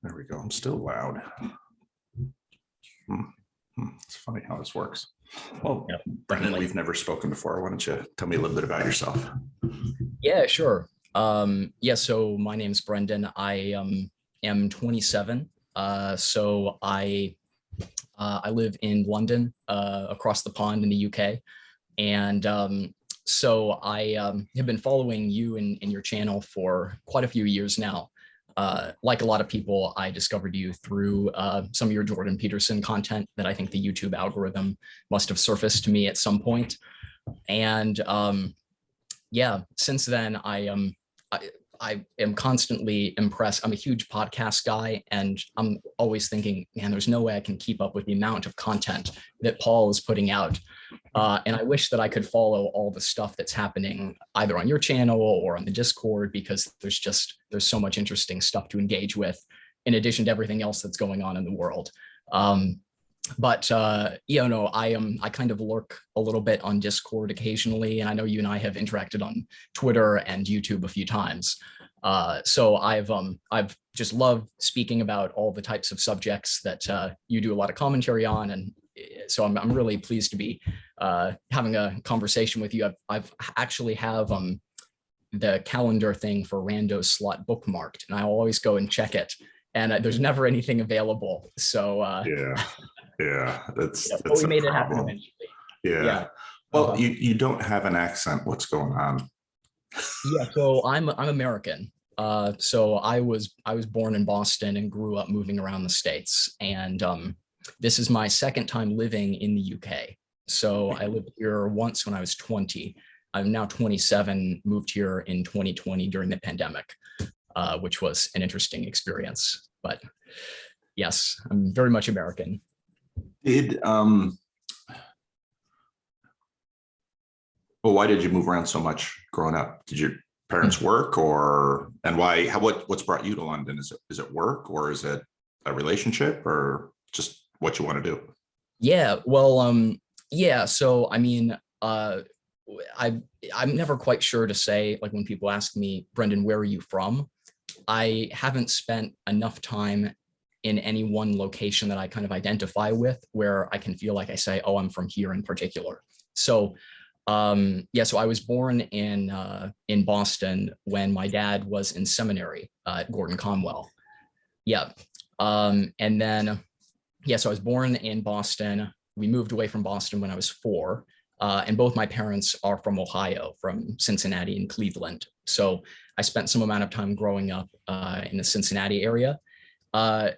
There we go. I'm still loud. It's funny how this works. Well, Yeah, Brenden, we've never spoken before. Why don't you tell me a little bit about yourself? Yeah, sure. So my name's Brenden. I am 27. I live in London, across the pond in the UK. And I have been following you and your channel for quite a few years now. Like a lot of people, I discovered you through some of your Jordan Peterson content that I think the YouTube algorithm must have surfaced to me at some point. And since then, I am constantly impressed. I'm a huge podcast guy, and I'm always thinking, man, there's no way I can keep up with the amount of content that Paul is putting out. And I wish that I could follow all the stuff that's happening either on your channel or on the Discord, because there's so much interesting stuff to engage with, in addition to everything else that's going on in the world. I kind of lurk a little bit on Discord occasionally, and I know you and I have interacted on Twitter and YouTube a few times. So I've just loved speaking about all the types of subjects that you do a lot of commentary on, and so I'm really pleased to be having a conversation with you. I've actually have the calendar thing for Rando Slot bookmarked, and I always go and check it, and there's never anything available. So that's but we made it happen problem. eventually. Yeah. Well, you don't have an accent. What's going on? Yeah, so I'm American. So I was born in Boston and grew up moving around the States. And this is my second time living in the UK. So I lived here once when I was 20. I'm now 27, moved here in 2020 during the pandemic, which was an interesting experience. But yes, I'm very much American. Why did you move around so much growing up? Did your parents work, and why? What's brought you to London? Is it work, or is it a relationship, or just what you want to do? Yeah, well, so I mean, I'm never quite sure to say, like, when people ask me, Brenden, where are you from? I haven't spent enough time in any one location that I kind of identify with where I can feel like I say, oh, I'm from here in particular. So so I was born in Boston when my dad was in seminary at Gordon Conwell. Yeah. So I was born in Boston. We moved away from Boston when I was 4. And both my parents are from Ohio, from Cincinnati and Cleveland. So I spent some amount of time growing up in the Cincinnati area.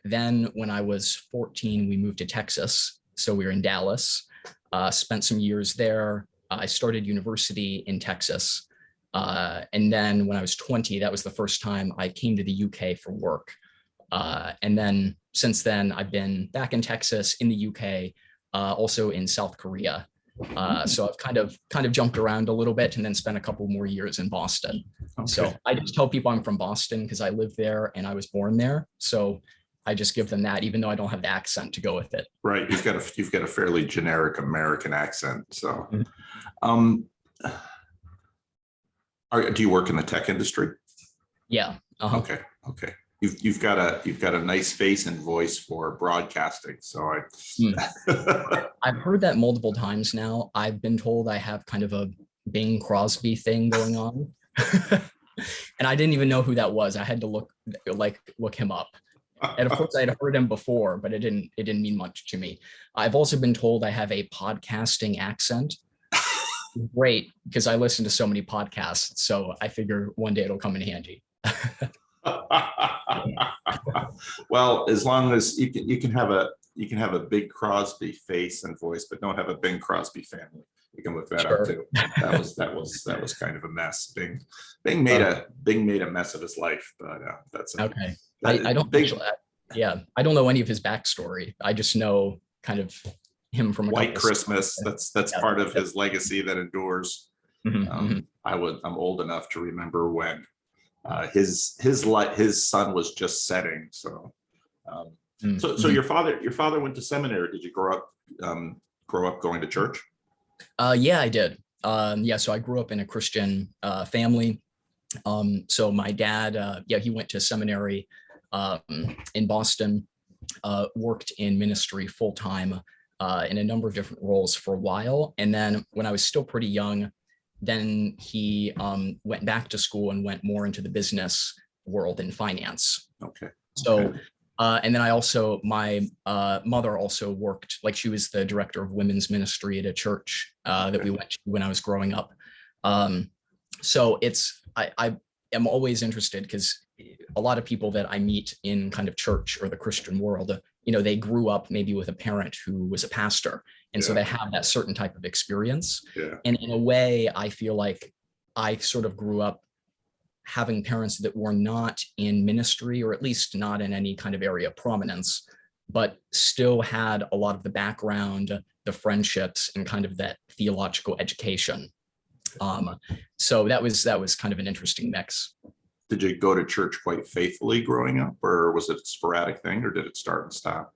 Then when I was 14, we moved to Texas. So we were in Dallas, spent some years there. I started university in Texas. And then when I was 20, that was the first time I came to the UK for work. And then since then, I've been back in Texas, in the UK, also in South Korea. So I've kind of jumped around a little bit and then spent a couple more years in Boston. Okay. So I just tell people I'm from Boston because I live there and I was born there. So I just give them that, even though I don't have the accent to go with it. Right. You've got a fairly generic American accent. So, do you work in the tech industry? Yeah. Okay. You've got a nice face and voice for broadcasting. So I've heard that multiple times now. I've been told I have kind of a Bing Crosby thing going on. And I didn't even know who that was. I had to look him up. And of course, I had heard him before, but it didn't mean much to me. I've also been told I have a podcasting accent. Great, because I listen to so many podcasts. So I figure one day it'll come in handy. Well, as long as you can have a Big Crosby face and voice, but don't have a Bing Crosby family. You can look that up too. That was kind of a mess. Bing made a mess of his life, but that's okay. I don't actually. Yeah, I don't know any of his backstory. I just know kind of him from White Christmas. That's part of his legacy that endures. I'm old enough to remember when his sun was just setting. So your father went to seminary. Did you grow up going to church? Yeah, I did. So I grew up in a Christian family. So my dad, he went to seminary in Boston, worked in ministry full time in a number of different roles for a while. And then when I was still pretty young, then he went back to school and went more into the business world in finance. Okay. So, and then I also, my mother also worked, like she was the director of women's ministry at a church that we went to when I was growing up. So I am always interested because a lot of people that I meet in kind of church or the Christian world, they grew up maybe with a parent who was a pastor. And so they have that certain type of experience. Yeah. And in a way, I feel like I sort of grew up having parents that were not in ministry, or at least not in any kind of area of prominence, but still had a lot of the background, the friendships, and kind of that theological education. So that was kind of an interesting mix. Did you go to church quite faithfully growing up, or was it a sporadic thing, or did it start and stop?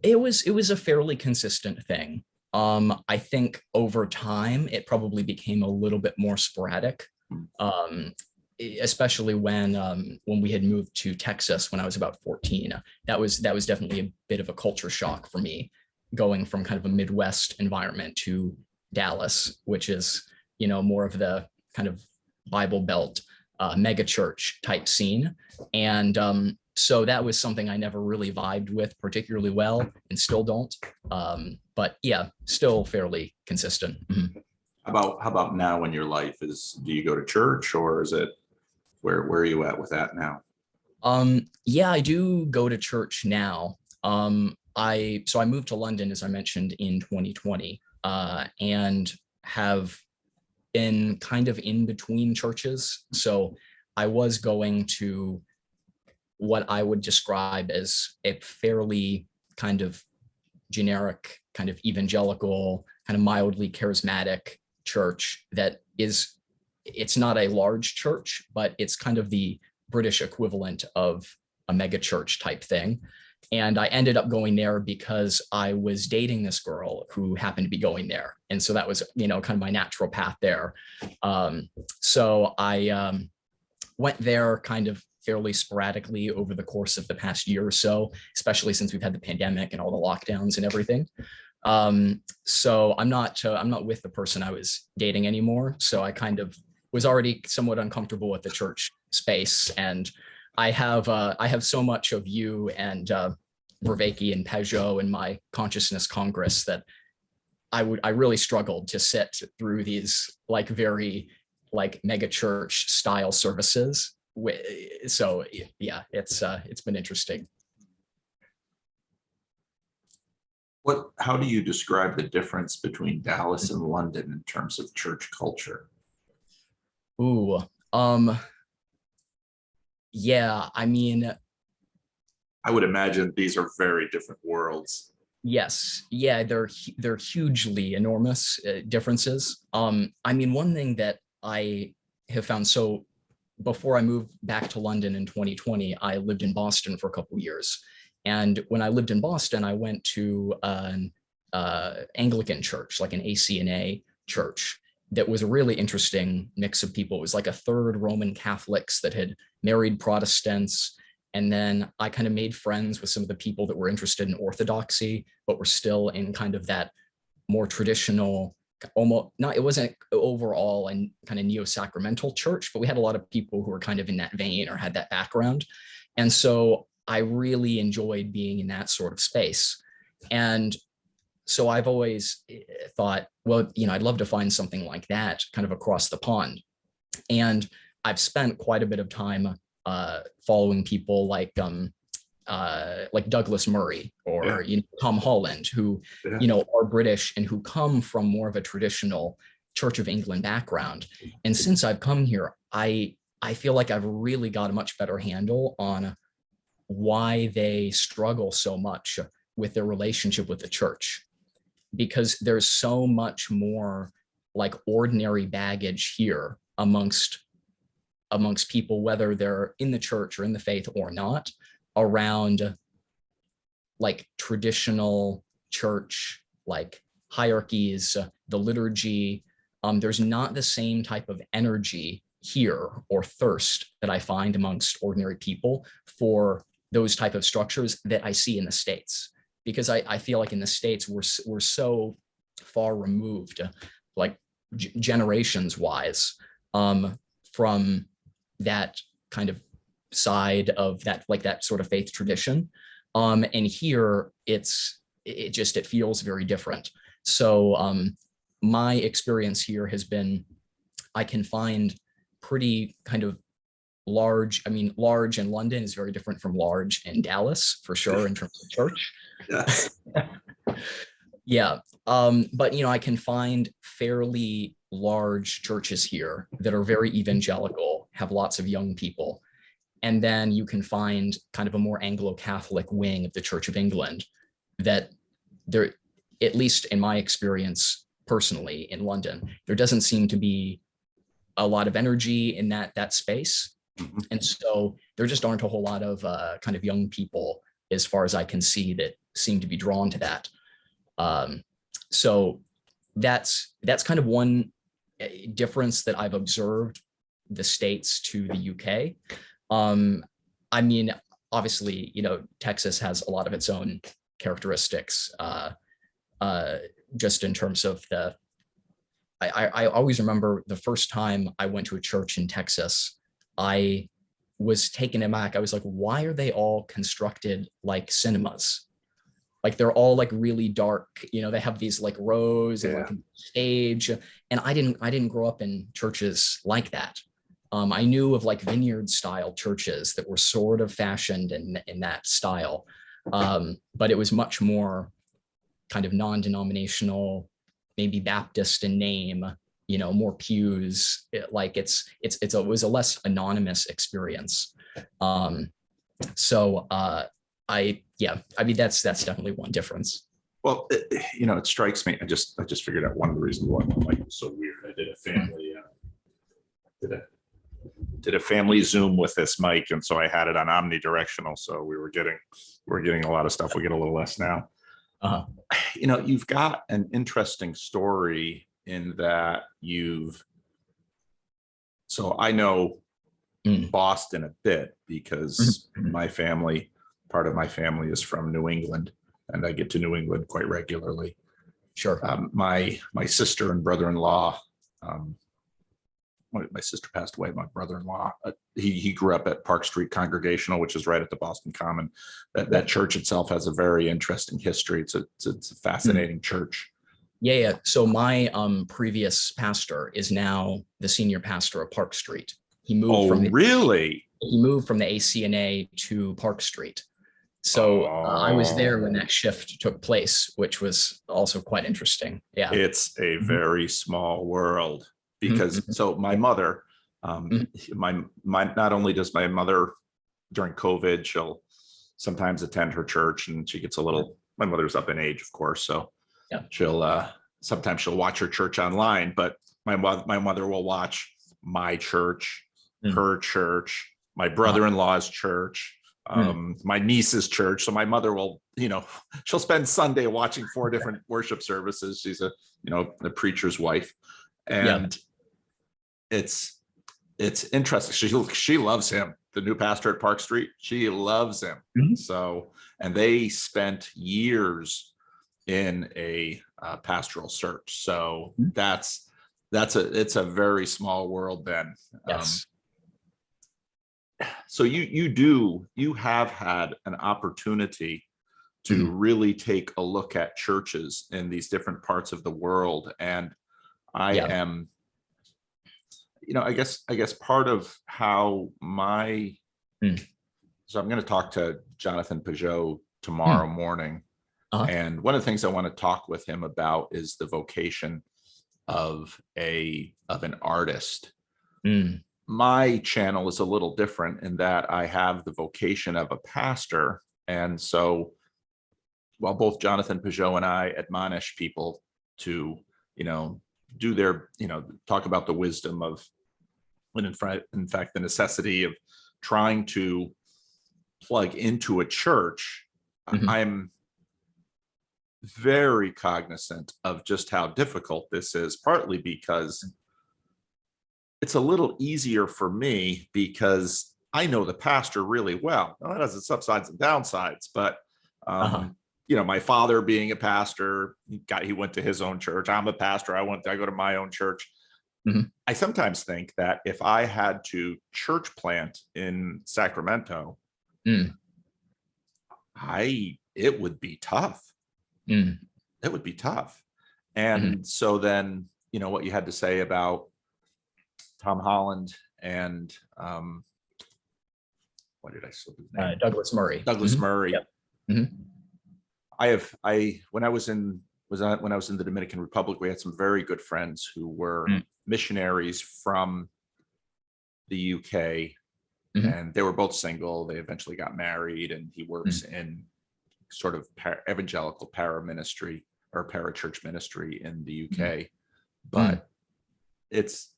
It was a fairly consistent thing. I think over time it probably became a little bit more sporadic, especially when we had moved to Texas when I was about 14. That was definitely a bit of a culture shock for me, going from kind of a Midwest environment to Dallas, which is more of the kind of Bible Belt mega church type scene. And so that was something I never really vibed with particularly well, and still don't. But yeah, still fairly consistent. Mm-hmm. How about now in your life? Do you go to church, or is it where are you at with that now? Yeah, I do go to church now. I moved to London, as I mentioned, in 2020, and have been kind of in between churches. So I was going to what I would describe as a fairly kind of generic, kind of evangelical, kind of mildly charismatic church it's not a large church, but it's kind of the British equivalent of a mega church type thing. And I ended up going there because I was dating this girl who happened to be going there. And so that was, kind of my natural path there. So I went there kind of fairly sporadically over the course of the past year or so, especially since we've had the pandemic and all the lockdowns and everything. So I'm not with the person I was dating anymore. So I kind of was already somewhat uncomfortable with the church space, and I have so much of you and Vervaeke and Peugeot in my consciousness Congress that I really struggled to sit through these very mega church style services. So yeah, it's been interesting. How do you describe the difference between Dallas and London in terms of church culture? Ooh, yeah, I mean, I would imagine these are very different worlds. Yes, yeah, they're hugely enormous differences. I mean, one thing that I have found, so before I moved back to London in 2020, I lived in Boston for a couple of years. And when I lived in Boston, I went to an Anglican church, like an ACNA church, that was a really interesting mix of people. It was like a third Roman Catholics that had married Protestants. And then I kind of made friends with some of the people that were interested in Orthodoxy, but were still in kind of that more traditional, it wasn't overall and kind of neo-sacramental church, but we had a lot of people who were kind of in that vein or had that background. And so I really enjoyed being in that sort of space. And so I've always thought, well, I'd love to find something like that kind of across the pond. And I've spent quite a bit of time following people like Douglas Murray or Tom Holland, who are British and who come from more of a traditional Church of England background. And since I've come here, I feel like I've really got a much better handle on why they struggle so much with their relationship with the church, because there's so much more ordinary baggage here amongst people, whether they're in the church or in the faith or not, around traditional church hierarchies, the liturgy. There's not the same type of energy here or thirst that I find amongst ordinary people for those type of structures that I see in the States. Because I feel like in the States, we're so far removed, like generations wise, from that kind of side of that, like that sort of faith tradition. And here it feels very different. So my experience here has been, I can find pretty kind of large, I mean, large in London is very different from large in Dallas, for sure, in terms of church. Yes. Yeah. But, I can find fairly large churches here that are very evangelical, have lots of young people. And then you can find kind of a more Anglo-Catholic wing of the Church of England that there, at least in my experience personally in London, there doesn't seem to be a lot of energy in that space. Mm-hmm. And so there just aren't a whole lot of kind of young people, as far as I can see, that seem to be drawn to that. So that's kind of one difference that I've observed the States to the UK. I mean, obviously, Texas has a lot of its own characteristics, just in terms of I always remember the first time I went to a church in Texas, I was taken aback. I was like, why are they all constructed like cinemas? Like they're all like really dark, they have these like rows and like stage. And I didn't grow up in churches like that. I knew of like vineyard style churches that were sort of fashioned in that style. But it was much more kind of non-denominational, maybe Baptist in name, more pews. It was a less anonymous experience. So I mean, that's definitely one difference. Well, it strikes me. I just figured out one of the reasons why my mic was so weird. I did a family did a family Zoom with this mic, and so I had it on omnidirectional. So we were getting a lot of stuff. We get a little less now. Uh-huh. You've got an interesting story in that so I know Boston a bit because part of my family is from New England, and I get to New England quite regularly. Sure. My sister and brother-in-law, my sister passed away. My brother-in-law, he grew up at Park Street Congregational, which is right at the Boston Common. That church itself has a very interesting history. It's a fascinating church. Yeah. So my previous pastor is now the senior pastor of Park Street. He moved really? He moved from the ACNA to Park Street. So I was there when that shift took place, which was also quite interesting. Yeah. It's a very small world. Because so my mother, my not only does my mother during COVID, she'll sometimes attend her church, and she gets my mother's up in age, of course, so sometimes she'll watch her church online, but my mother will watch my church, her church, my brother-in-law's church, my niece's church. So my mother will, she'll spend Sunday watching 4 different worship services. She's a preacher's wife. And it's interesting. She loves him, the new pastor at Park Street. She loves him. So, and they spent years in a pastoral search. So it's a very small world then. Yes. So you have had an opportunity to really take a look at churches in these different parts of the world, and I am, I guess part of how so I'm going to talk to Jonathan Peugeot tomorrow morning. And one of the things I want to talk with him about is the vocation of an artist. My channel is a little different in that I have the vocation of a pastor. And so while both Jonathan Peugeot and I admonish people to, do their, talk about the wisdom of, and in fact, the necessity of trying to plug into a church, I'm very cognizant of just how difficult this is, partly because it's a little easier for me because I know the pastor really well. Now, that has its upsides and downsides, but my father being a pastor, he went to his own church. I'm a pastor. I go to my own church. I sometimes think that if I had to church plant in Sacramento, it would be tough. It would be tough. And so then, what you had to say about Tom Holland and what did I say his name? Douglas Murray. Douglas Murray. Yep. When I was in the Dominican Republic, we had some very good friends who were missionaries from the UK, and they were both single. They eventually got married, and he works in sort of evangelical para-ministry or para-church ministry in the UK. But it's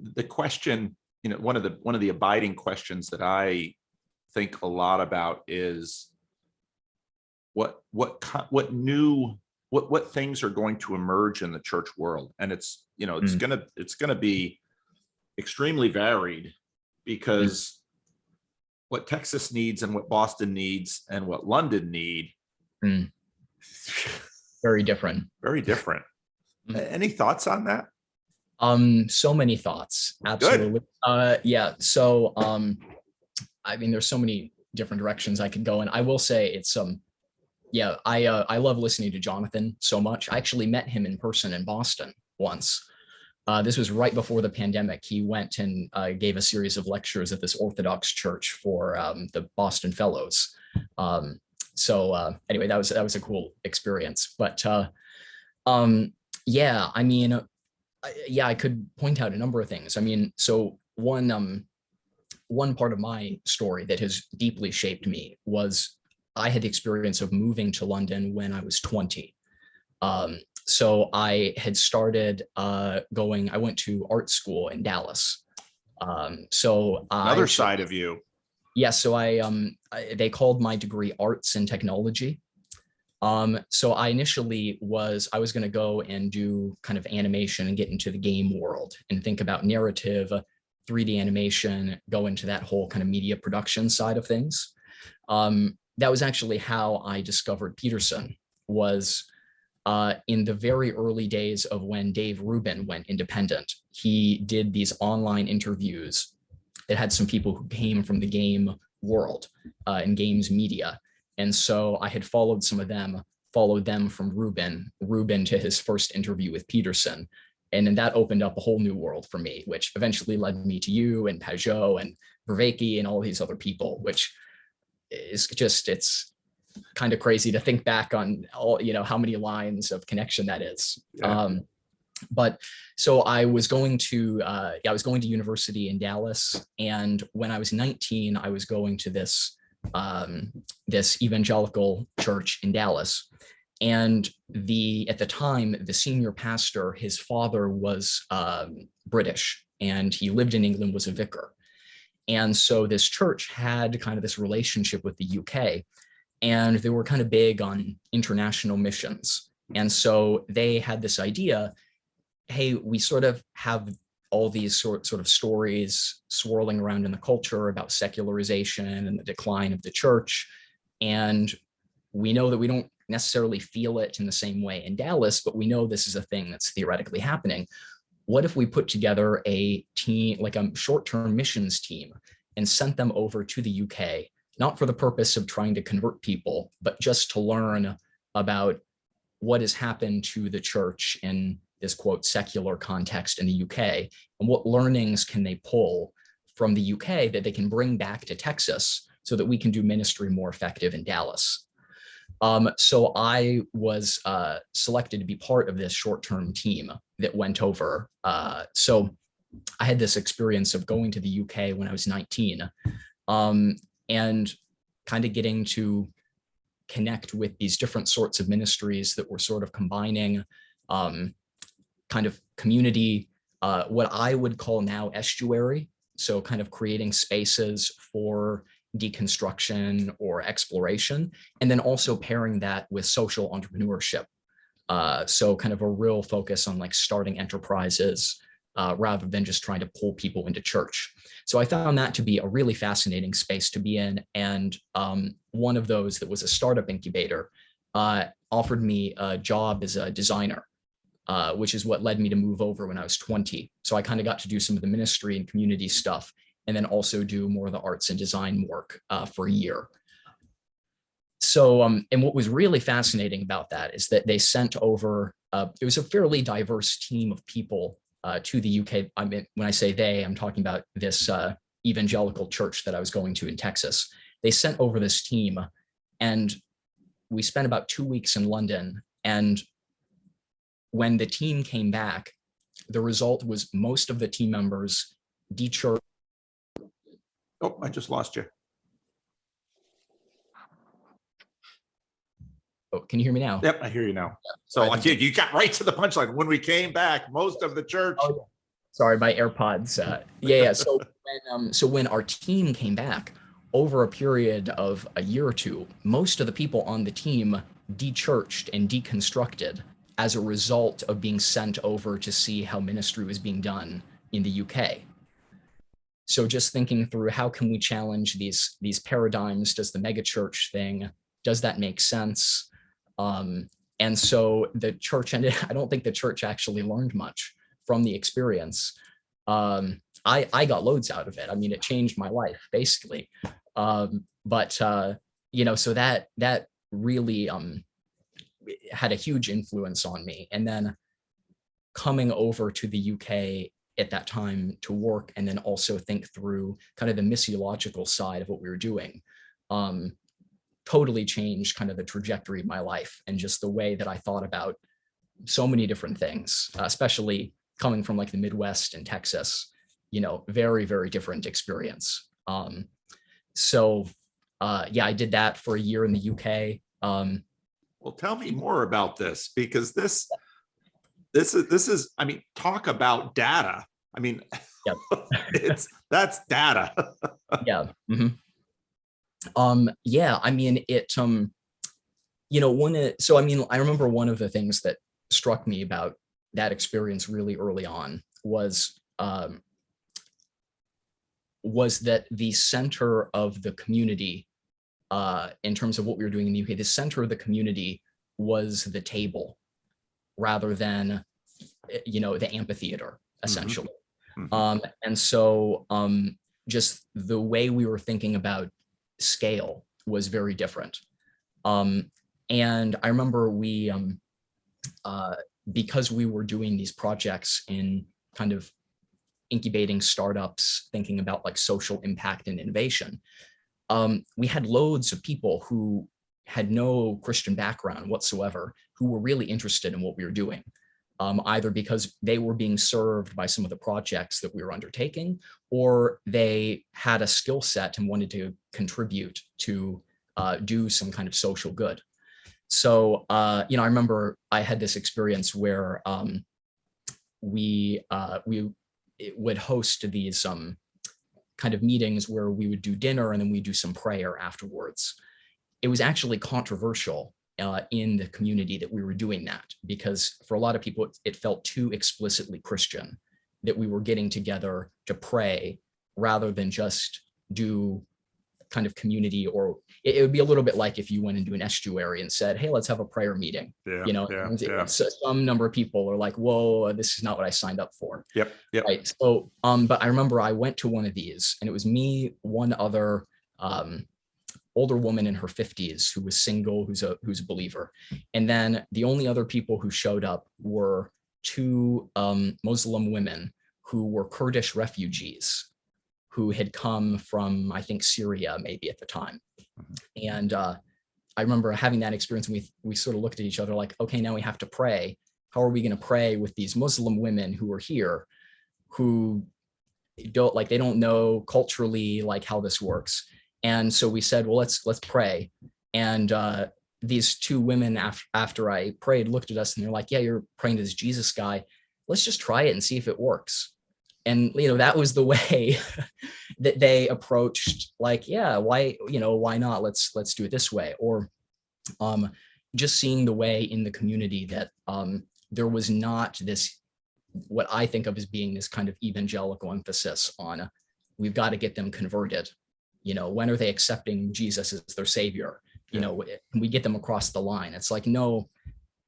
the question, one of the abiding questions that I think a lot about is what things are going to emerge in the church world. And it's gonna be extremely varied, because what Texas needs and what Boston needs and what London need, very different. Very different. Any thoughts on that? So many thoughts. Absolutely. Yeah. So, there's so many different directions I could go in. I will say it's I love listening to Jonathan so much. I actually met him in person in Boston once. This was right before the pandemic. He went and gave a series of lectures at this Orthodox church for the Boston Fellows. Anyway, that was a cool experience. But I could point out a number of things. So one part of my story that has deeply shaped me was I had the experience of moving to London when I was 20. So I had started I went to art school in Dallas. Another side of you. Yeah, so they called my degree Arts and Technology. So I initially was going to go and do kind of animation and get into the game world and think about narrative, 3D animation, go into that whole kind of media production side of things. That was actually how I discovered Peterson, was in the very early days of when Dave Rubin went independent. He did these online interviews that had some people who came from the game world and games media. And so I had followed some of them, followed them from Rubin to his first interview with Peterson. And then that opened up a whole new world for me, which eventually led me to you and Pajot and Vervaeke and all these other people, which is just, it's kind of crazy to think back on all, how many lines of connection that is. Yeah. But so I was going to university in Dallas. And when I was 19, I was going to this evangelical church in Dallas. And at the time, the senior pastor, his father was British, and he lived in England, was a vicar. And so this church had kind of this relationship with the UK, and they were kind of big on international missions. And so they had this idea, hey, we sort of have all these sort of stories swirling around in the culture about secularization and the decline of the church. And we know that we don't necessarily feel it in the same way in Dallas, but we know this is a thing that's theoretically happening. What if we put together a team, like a short-term missions team, and sent them over to the UK, not for the purpose of trying to convert people, but just to learn about what has happened to the church in this, quote, secular context in the UK, and what learnings can they pull from the UK that they can bring back to Texas so that we can do ministry more effective in Dallas. So I was selected to be part of this short-term team that went over. So I had this experience of going to the UK when I was 19, and kind of getting to connect with these different sorts of ministries that were sort of combining kind of community, what I would call now estuary. So kind of creating spaces for deconstruction or exploration, and then also pairing that with social entrepreneurship. So kind of a real focus on like starting enterprises, rather than just trying to pull people into church. So I found that to be a really fascinating space to be in. And one of those that was a startup incubator offered me a job as a designer, which is what led me to move over when I was 20. So I kind of got to do some of the ministry and community stuff, and then also do more of the arts and design work for a year. So, and what was really fascinating about that is that they sent over, it was a fairly diverse team of people to the UK. I mean, when I say they, I'm talking about this evangelical church that I was going to in Texas. They sent over this team, and we spent about 2 weeks in London. And when the team came back, the result was most of the team members de-churched. Oh, I just lost you. Oh, can you hear me now? Yep, I hear you now. So you got right to the punchline. When we came back, most of the church. Oh, yeah. Sorry, my AirPods. Yeah. So when our team came back, over a period of a year or two, most of the people on the team de-churched and deconstructed as a result of being sent over to see how ministry was being done in the UK. So just thinking through, how can we challenge these paradigms? Does the megachurch thing, does that make sense? And so the church ended, I don't think the church actually learned much from the experience. I got loads out of it. I mean, it changed my life basically. You know, so that really had a huge influence on me. And then coming over to the UK at that time to work, and then also think through kind of the missiological side of what we were doing, totally changed kind of the trajectory of my life and just the way that I thought about so many different things, especially coming from like the Midwest and Texas, you know, very, very different experience. Yeah, I did that for a year in the UK. Well, tell me more about this, because this is, I mean, talk about data. I mean, yep. that's data. Yeah. Mm-hmm. Yeah, I mean, you know, so I mean, I remember one of the things that struck me about that experience really early on was that the center of the community, in terms of what we were doing in the UK, the center of the community was the table rather than, you know, the amphitheater, essentially. Mm-hmm. And so just the way we were thinking about scale was very different. And I remember we, because we were doing these projects in kind of incubating startups, thinking about like social impact and innovation, we had loads of people who had no Christian background whatsoever, who were really interested in what we were doing, either because they were being served by some of the projects that we were undertaking, or they had a skill set and wanted to contribute to do some kind of social good. So, you know, I remember I had this experience where we would host these kind of meetings where we would do dinner and then we do some prayer afterwards. It was actually controversial in the community that we were doing that, because for a lot of people, it felt too explicitly Christian that we were getting together to pray rather than just do kind of community, or it would be a little bit like if you went into an estuary and said, hey, let's have a prayer meeting. Yeah, you know, so some number of people are like, whoa, this is not what I signed up for. Yep. Right. So, but I remember I went to one of these, and it was me, one other older woman in her 50s who was single, who's a believer. And then the only other people who showed up were two Muslim women who were Kurdish refugees who had come from, I think, Syria maybe at the time. And I remember having that experience, and we sort of looked at each other like, okay, now we have to pray. How are we going to pray with these Muslim women who are here, who don't, like, they don't know culturally like how this works? And so we said, well, let's pray. And these two women, after I prayed, looked at us and they're like, yeah, you're praying to this Jesus guy. Let's just try it and see if it works. And, you know, that was the way that they approached, like, yeah, why not? Let's do it this way. Or just seeing the way in the community that there was not this what I think of as being this kind of evangelical emphasis on, we've got to get them converted. When are they accepting Jesus as their savior? Can we get them across the line? It's like, no,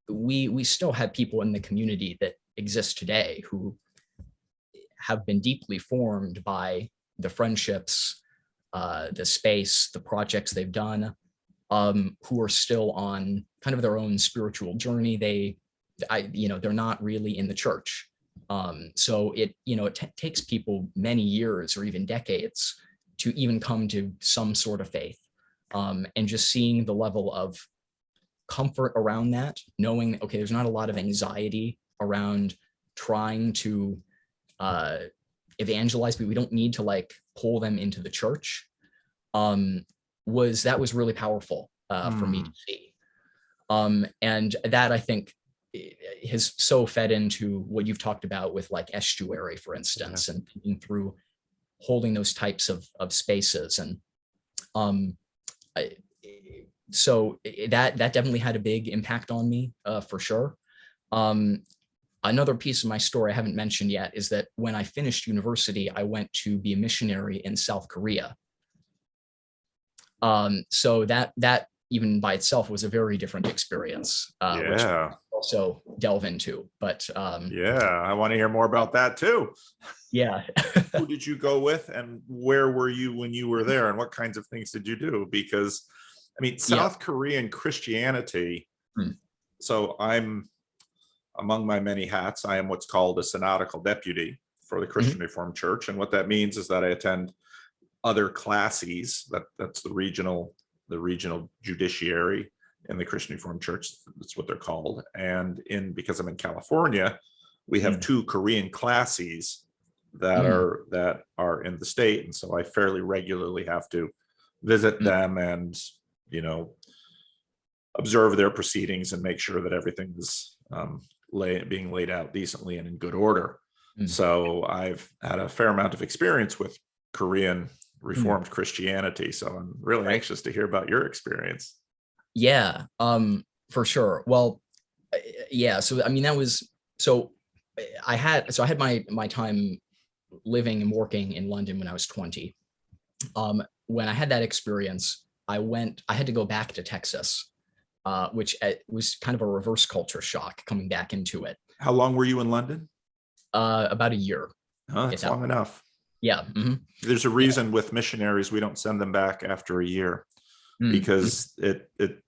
we still have people in the community that exist today who have been deeply formed by the friendships, the space, the projects they've done, who are still on kind of their own spiritual journey. They're not really in the church. So it takes people many years or even decades to even come to some sort of faith. And just seeing the level of comfort around that, knowing, okay, there's not a lot of anxiety around trying to evangelize, but we don't need to like pull them into the church, was really powerful for me to see. And that, I think, has so fed into what you've talked about with like estuary, for instance, and thinking through holding those types of spaces. And so that definitely had a big impact on me, for sure. Another piece of my story I haven't mentioned yet is that when I finished university, I went to be a missionary in South Korea. So that even by itself was a very different experience, which I also delve into. But I want to hear more about that too. Yeah. Who did you go with, and where were you when you were there, and what kinds of things did you do? Because I mean, South Korean Christianity. So I'm, among my many hats, I am what's called a synodical deputy for the Christian Reformed Church. And what that means is that I attend other classes, that's the regional judiciary in the Christian Reformed Church. That's what they're called. And because I'm in California, we have two Korean classes that are in the state. And so I fairly regularly have to visit them and, observe their proceedings and make sure that everything is being laid out decently and in good order. So I've had a fair amount of experience with Korean Reformed Christianity. So I'm really anxious to hear about your experience. Yeah, for sure. Well, so I mean, I had my time living and working in London when I was 20. When I had that experience, I had to go back to Texas, which was kind of a reverse culture shock coming back into it. How long were you in London? About a year. Oh, that's long enough. Yeah. There's a reason with missionaries, we don't send them back after a year, because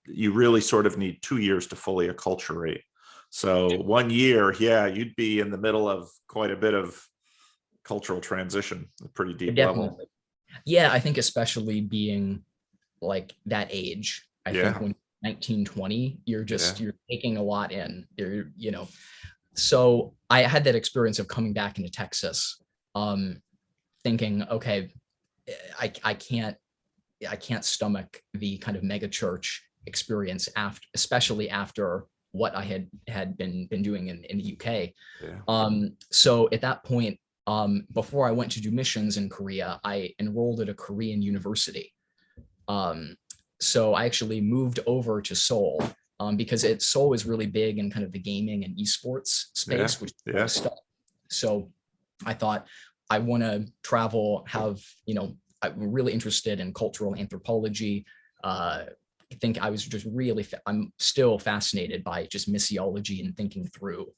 you really sort of need 2 years to fully acculturate. So 1 year, you'd be in the middle of quite a bit of cultural transition, a pretty deep level. Yeah, I think especially being like that age, I think when 19, 20, you're taking a lot in, So I had that experience of coming back into Texas, thinking, okay, I can't stomach the kind of mega church experience especially after what I had been doing in the UK. So at that point, before I went to do missions in Korea, I enrolled at a Korean university. So I actually moved over to Seoul, because Seoul is really big in kind of the gaming and esports space, which is stuff. So I thought, I want to travel, I'm really interested in cultural anthropology. I think I was just I'm still fascinated by just missiology and thinking through,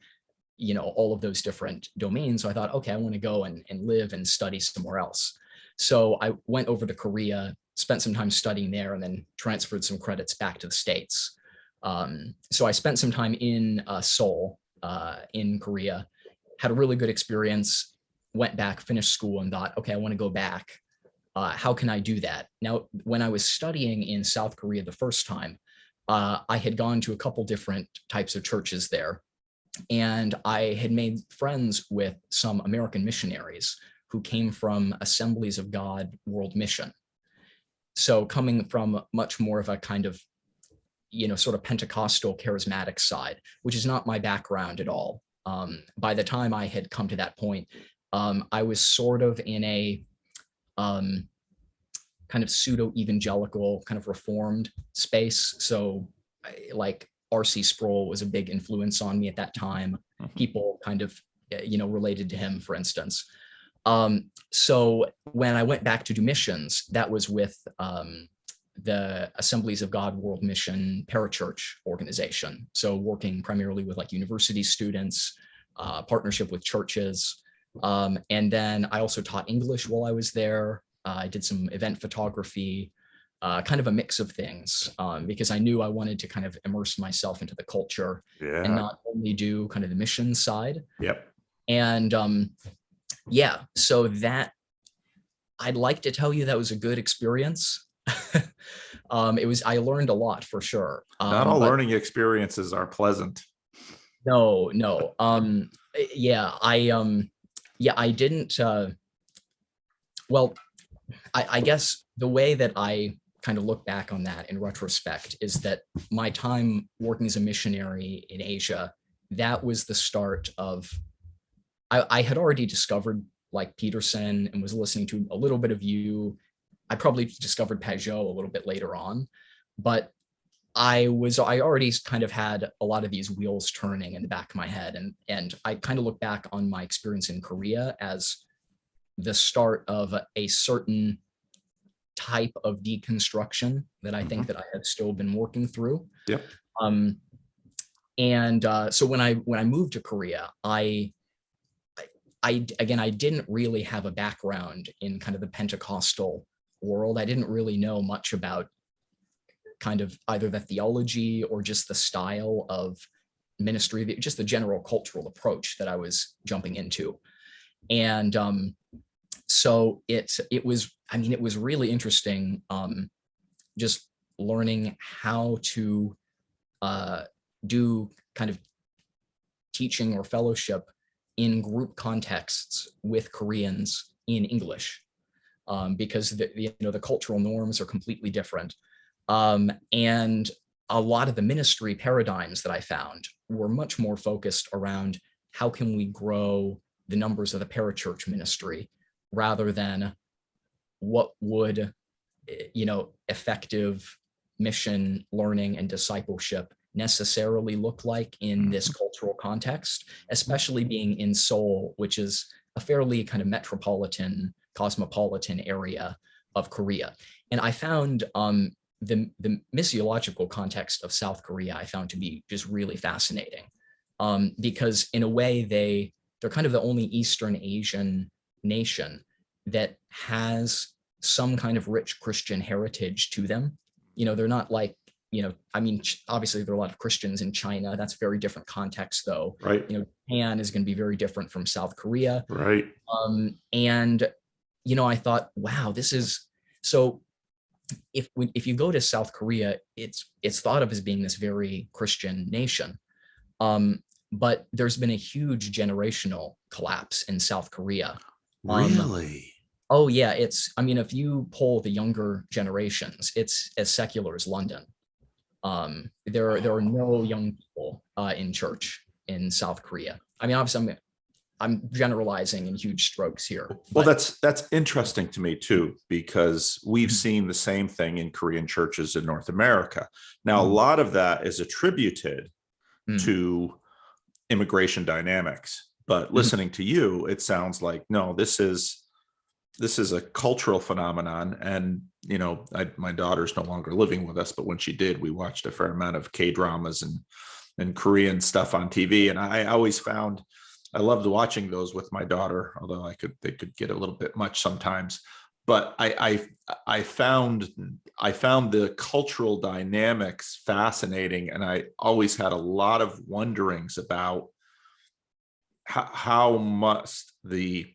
all of those different domains. So I thought, okay, I want to go and live and study somewhere else. So I went over to Korea, spent some time studying there, and then transferred some credits back to the States. So I spent some time in Seoul, in Korea, had a really good experience, went back, finished school, and thought, okay, I want to go back. How can I do that? Now, when I was studying in South Korea the first time, I had gone to a couple different types of churches there, and I had made friends with some American missionaries who came from Assemblies of God World Mission. So coming from much more of a kind of, sort of Pentecostal charismatic side, which is not my background at all. By the time I had come to that point, I was sort of in a kind of pseudo-evangelical, kind of reformed space. So like R.C. Sproul was a big influence on me at that time. People kind of related to him, for instance. So when I went back to do missions, that was with the Assemblies of God World Mission Parachurch organization. So working primarily with like university students, partnership with churches. And then I also taught English while I was there. I did some event photography, kind of a mix of things, because I knew I wanted to kind of immerse myself into the culture and not only do kind of the mission side. Yep. And yeah, so that, I'd like to tell you that was a good experience. I learned a lot for sure. Not all learning experiences are pleasant. No. I didn't, well, I guess the way that I kind of look back on that in retrospect is that my time working as a missionary in Asia, that was the start of, I had already discovered like Peterson and was listening to a little bit of you. I probably discovered Pajot a little bit later on, but I already kind of had a lot of these wheels turning in the back of my head. And I kind of look back on my experience in Korea as the start of a certain type of deconstruction that I think that I have still been working through. Yep. So when I moved to Korea, I didn't really have a background in kind of the Pentecostal world. I didn't really know much about kind of either the theology or just the style of ministry, just the general cultural approach that I was jumping into. And so it was really interesting, just learning how to do kind of teaching or fellowship in group contexts with Koreans in English, because the cultural norms are completely different. And a lot of the ministry paradigms that I found were much more focused around how can we grow the numbers of the parachurch ministry rather than what would, effective mission learning and discipleship necessarily look like in this cultural context, especially being in Seoul, which is a fairly kind of metropolitan, cosmopolitan area of Korea. And I found the missiological context of South Korea, I found to be just really fascinating, because in a way they're kind of the only Eastern Asian nation that has some kind of rich Christian heritage to them. They're not like, obviously there are a lot of Christians in China. That's a very different context though. Right. Japan is going to be very different from South Korea. Right. And I thought, wow, this is so. If you go to South Korea, it's thought of as being this very Christian nation, but there's been a huge generational collapse in South Korea. Really? Oh yeah, if you poll the younger generations, it's as secular as London. There are no young people in church in South Korea. Obviously I'm generalizing in huge strokes here. Well, that's interesting to me too, because we've seen the same thing in Korean churches in North America. Now, a lot of that is attributed to immigration dynamics, but listening to you, it sounds like, no, this is a cultural phenomenon. And, my daughter's no longer living with us, but when she did, we watched a fair amount of K-dramas and Korean stuff on TV. And I always found, I loved watching those with my daughter, although they could get a little bit much sometimes. But I found the cultural dynamics fascinating, and I always had a lot of wonderings about how must the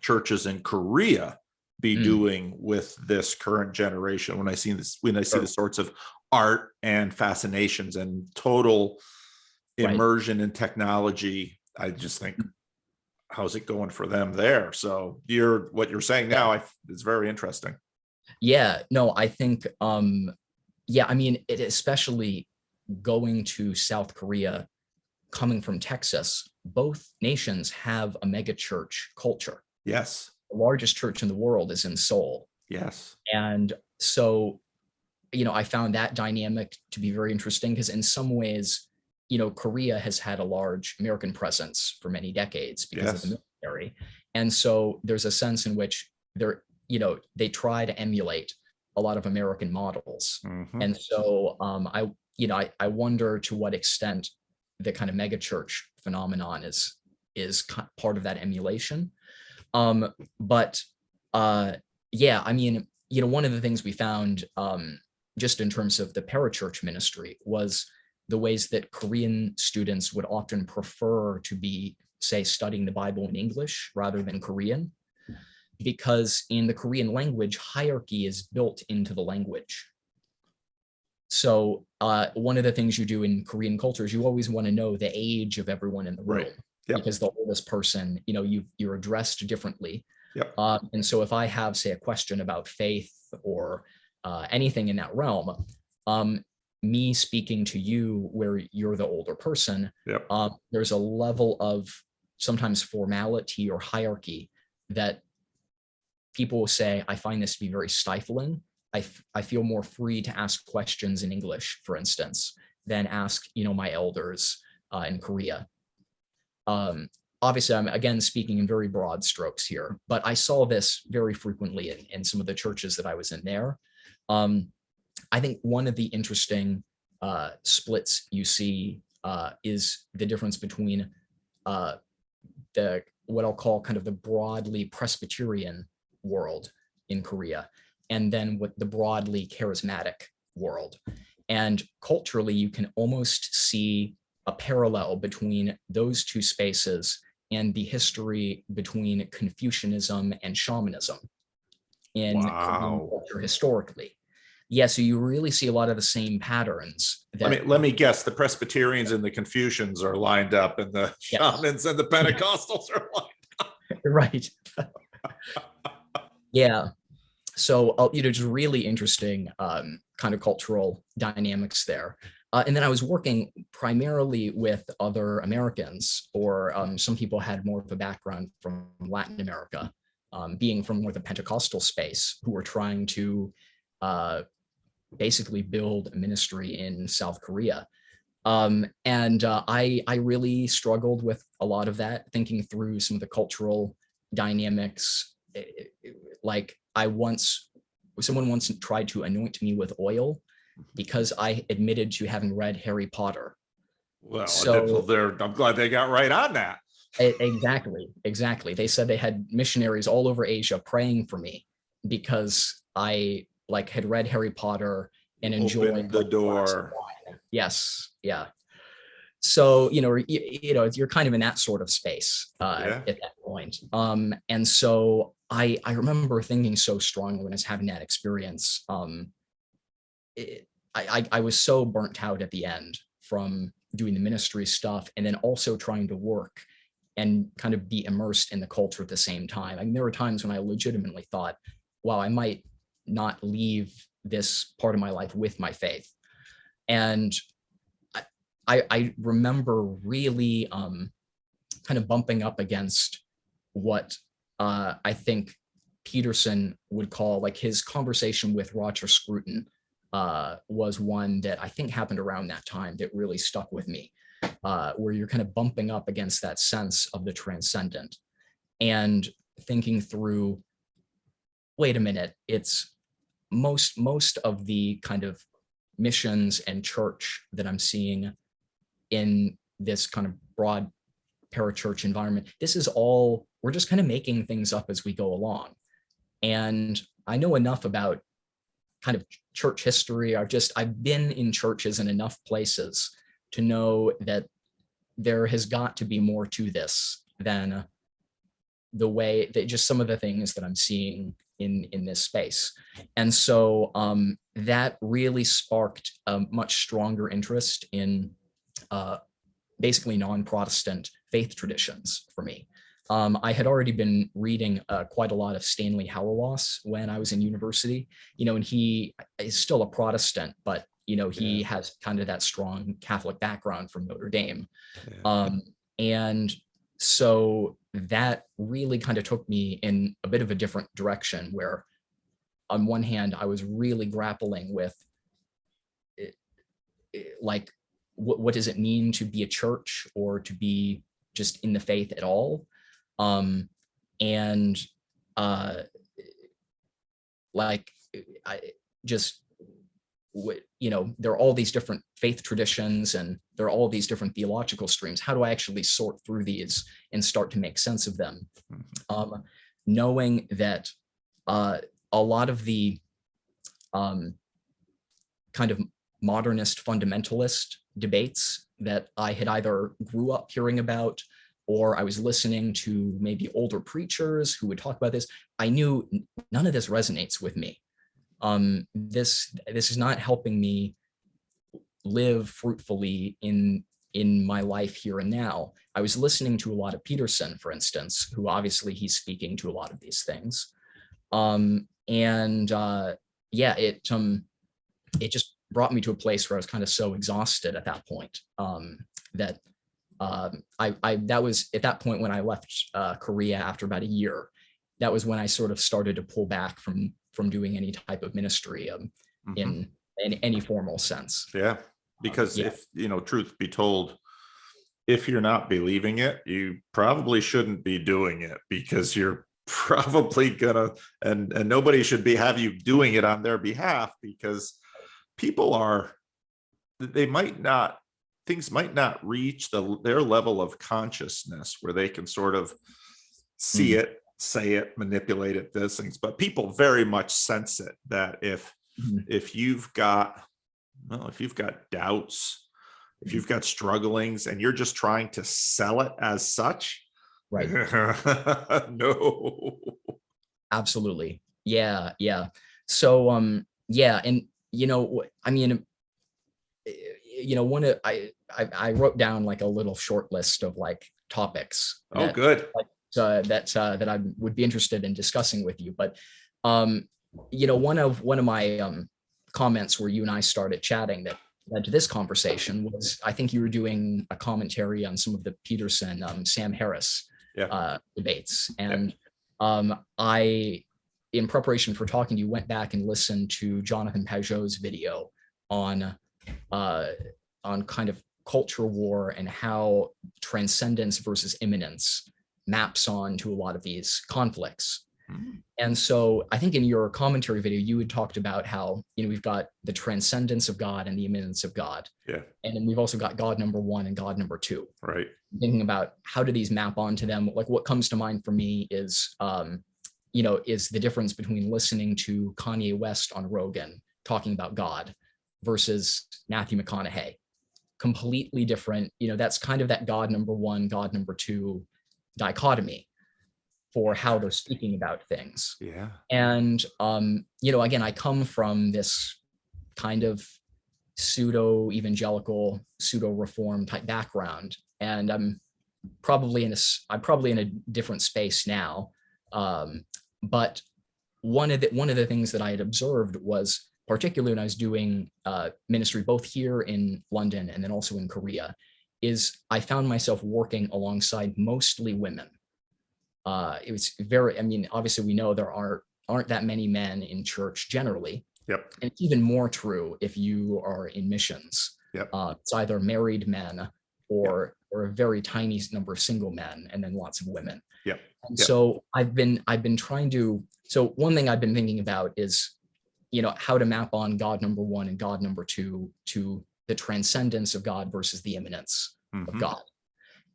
churches in Korea be doing with this current generation. When I see the sorts of art and fascinations and total immersion in technology, I just think, how's it going for them there? So what you're saying now is very interesting. Yeah, no, I think, it especially going to South Korea, coming from Texas, both nations have a mega church culture. Yes. The largest church in the world is in Seoul. Yes. And so, I found that dynamic to be very interesting because in some ways, Korea has had a large American presence for many decades because of the Yes. military. And so there's a sense in which they try to emulate a lot of American models. Mhm. And so I wonder to what extent the kind of megachurch phenomenon is part of that emulation. But yeah, I mean, one of the things we found just in terms of the parachurch ministry was the ways that Korean students would often prefer to be, say, studying the Bible in English rather than Korean, because in the Korean language, hierarchy is built into the language. So one of the things you do in Korean culture is you always want to know the age of everyone in the room, Right. Yep. because the oldest person, you're addressed differently. Yep. And so if I have, say, a question about faith or anything in that realm, me speaking to you where you're the older person, Yep. there's a level of sometimes formality or hierarchy that people will say, I find this to be very stifling. I feel more free to ask questions in English, for instance, than ask, my elders in Korea. Obviously, I'm again speaking in very broad strokes here, but I saw this very frequently in some of the churches that I was in there. I think one of the interesting splits you see is the difference between what I'll call kind of the broadly Presbyterian world in Korea, and then with the broadly charismatic world. And culturally, you can almost see a parallel between those two spaces and the history between Confucianism and shamanism in Korean culture historically. Yeah, so you really see a lot of the same patterns. Let me guess, the Presbyterians and the Confucians are lined up, and the shamans and the Pentecostals are lined up. Right. Yeah. So, just really interesting kind of cultural dynamics there. And then I was working primarily with other Americans, or some people had more of a background from Latin America, being from more the Pentecostal space, who were trying to basically build a ministry in South Korea. And I really struggled with a lot of that, thinking through some of the cultural dynamics. Like someone once tried to anoint me with oil because I admitted to having read Harry Potter. Well, so I'm glad they got right on that. Exactly. They said they had missionaries all over Asia praying for me because I had read Harry Potter and enjoyed the door. Yes. Yeah. So, you're kind of in that sort of space at that point. And so I remember thinking so strongly when I was having that experience. I was so burnt out at the end from doing the ministry stuff, and then also trying to work and kind of be immersed in the culture at the same time. I mean, there were times when I legitimately thought, wow, I might not leave this part of my life with my faith. And I remember really kind of bumping up against what I think Peterson would call his conversation with Roger Scruton was one that I think happened around that time that really stuck with me, where you're kind of bumping up against that sense of the transcendent and thinking through, wait a minute, it's most of the kind of missions and church that I'm seeing in this kind of broad parachurch environment. This is all, we're just kind of making things up as we go along. And I know enough about kind of church history. I've been in churches in enough places to know that there has got to be more to this than the way that just some of the things that I'm seeing in this space. And so that really sparked a much stronger interest in basically non-Protestant faith traditions for me. I had already been reading quite a lot of Stanley Hauerwas when I was in university, and he is still a Protestant, but he has kind of that strong Catholic background from Notre Dame. And so that really kind of took me in a bit of a different direction, where on one hand, I was really grappling with what does it mean to be a church or to be just in the faith at all? And like, I just, there are all these different faith traditions and there are all these different theological streams. How do I actually sort through these and start to make sense of them? Knowing that a lot of the kind of modernist fundamentalist debates that I had either grew up hearing about or I was listening to maybe older preachers who would talk about this, I knew none of this resonates with me. This is not helping me live fruitfully in my life here and now. I was listening to a lot of Peterson, for instance, who obviously he's speaking to a lot of these things. It just brought me to a place where I was kind of so exhausted at that point that that was at that point when I left Korea after about a year. That was when I sort of started to pull back from doing any type of ministry in any formal sense. Yeah, because if, truth be told, if you're not believing it, you probably shouldn't be doing it, because you're probably gonna, and nobody should have you doing it on their behalf, because people things might not reach their level of consciousness where they can sort of see it, say it, manipulate it, those things. But people very much sense it, that if you've got doubts, if you've got strugglings, and you're just trying to sell it as such, right? No, absolutely. Yeah. So and I mean, I wrote down like a little short list of like topics. Good. That I would be interested in discussing with you. But one of my comments where you and I started chatting that led to this conversation was, I think you were doing a commentary on some of the Peterson, Sam Harris debates. And I, in preparation for talking to you, went back and listened to Jonathan Pajot's video on kind of culture war and how transcendence versus immanence maps on to a lot of these conflicts. And so I think in your commentary video, you had talked about how, we've got the transcendence of God and the immanence of God. Yeah. And then we've also got God number one and God number two. Right. Thinking about how do these map onto them? Like what comes to mind for me is, is the difference between listening to Kanye West on Rogan talking about God versus Matthew McConaughey. Completely different. That's kind of that God number one, God number two dichotomy for how they're speaking about things. Yeah. And, again, I come from this kind of pseudo evangelical, pseudo reform type background. And I'm probably in a different space now. But one of the things that I had observed was, particularly when I was doing ministry both here in London and then also in Korea, is I found myself working alongside mostly women. It was obviously we know there aren't that many men in church generally. Yep. And it's even more true if you are in missions. Yep. It's either married men or a very tiny number of single men, and then lots of women. Yep. And so I've been trying to. So one thing I've been thinking about is, how to map on God number one and God number two to the transcendence of God versus the immanence of God.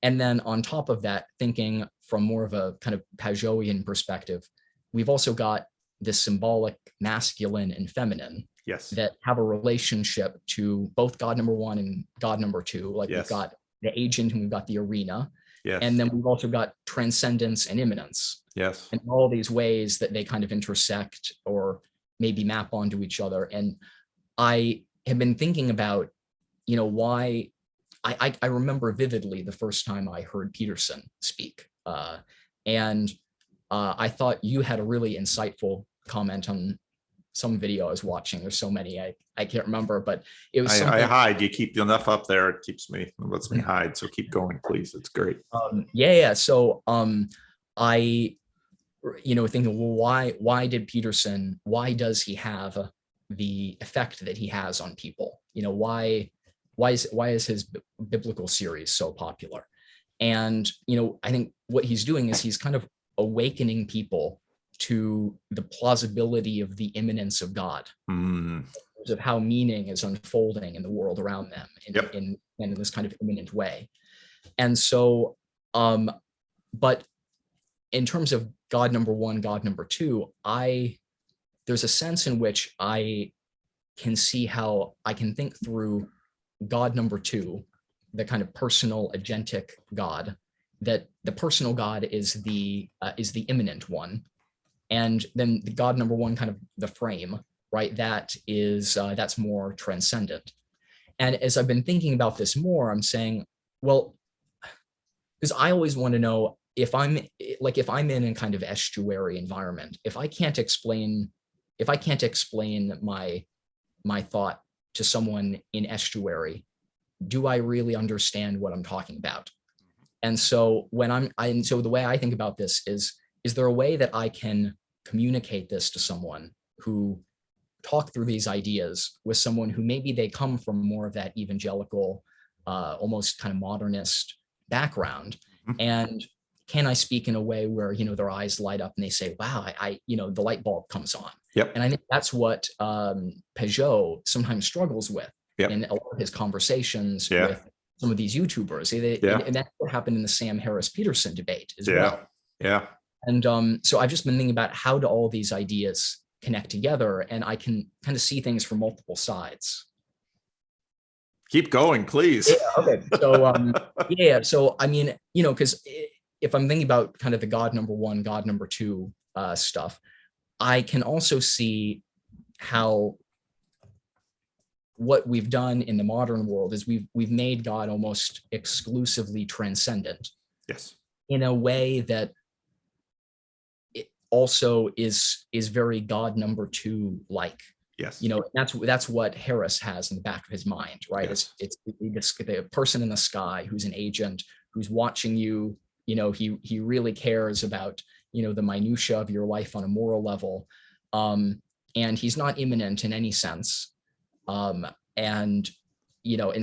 And then on top of that, thinking from more of a kind of Pajotian perspective, we've also got this symbolic masculine and feminine that have a relationship to both God number one and God number two. Like we've got the agent and we've got the arena. Yes. And then we've also got transcendence and immanence. Yes. And all these ways that they kind of intersect or maybe map onto each other. And I have been thinking about, why I remember vividly the first time I heard Peterson speak. And I thought you had a really insightful comment on some video I was watching. There's so many, I can't remember, but it was something. I hide. You keep enough up there. It lets me hide. So keep going, please. It's great. So I, thinking, well, why does he have the effect that he has on people? Why why is his biblical series so popular? And, I think what he's doing is he's kind of awakening people to the plausibility of the immanence of God, of how meaning is unfolding in the world around them in this kind of immanent way. And so, but in terms of God number one, God number two, there's a sense in which I can see how I can think through God number two, the kind of personal agentic God, that the personal God is the immanent one. And then the God number one, kind of the frame, right? That is, that's more transcendent. And as I've been thinking about this more, I'm saying, well, because I always want to know if I'm in a kind of estuary environment, if I can't explain my thought to someone in estuary, do I really understand what I'm talking about? And so so the way I think about this is there a way that I can communicate this to someone who talk through these ideas with someone who maybe they come from more of that evangelical, almost kind of modernist background? And can I speak in a way where, their eyes light up and they say, wow, the light bulb comes on. Yep. And I think that's what Peugeot sometimes struggles with in a lot of his conversations with some of these YouTubers. And that's what happened in the Sam Harris-Peterson debate as well. Yeah. And so I've just been thinking about how do all these ideas connect together, and I can kind of see things from multiple sides. Keep going, please. Yeah, okay. So, so I mean, because if I'm thinking about kind of the God number one, God number two stuff, I can also see how what we've done in the modern world is we've made God almost exclusively transcendent. Yes. In a way that it also is very God number two like. Yes. That's what Harris has in the back of his mind, right? Yes. It's the person in the sky who's an agent, who's watching you. He really cares about, the minutia of your life on a moral level. And he's not immanent in any sense. And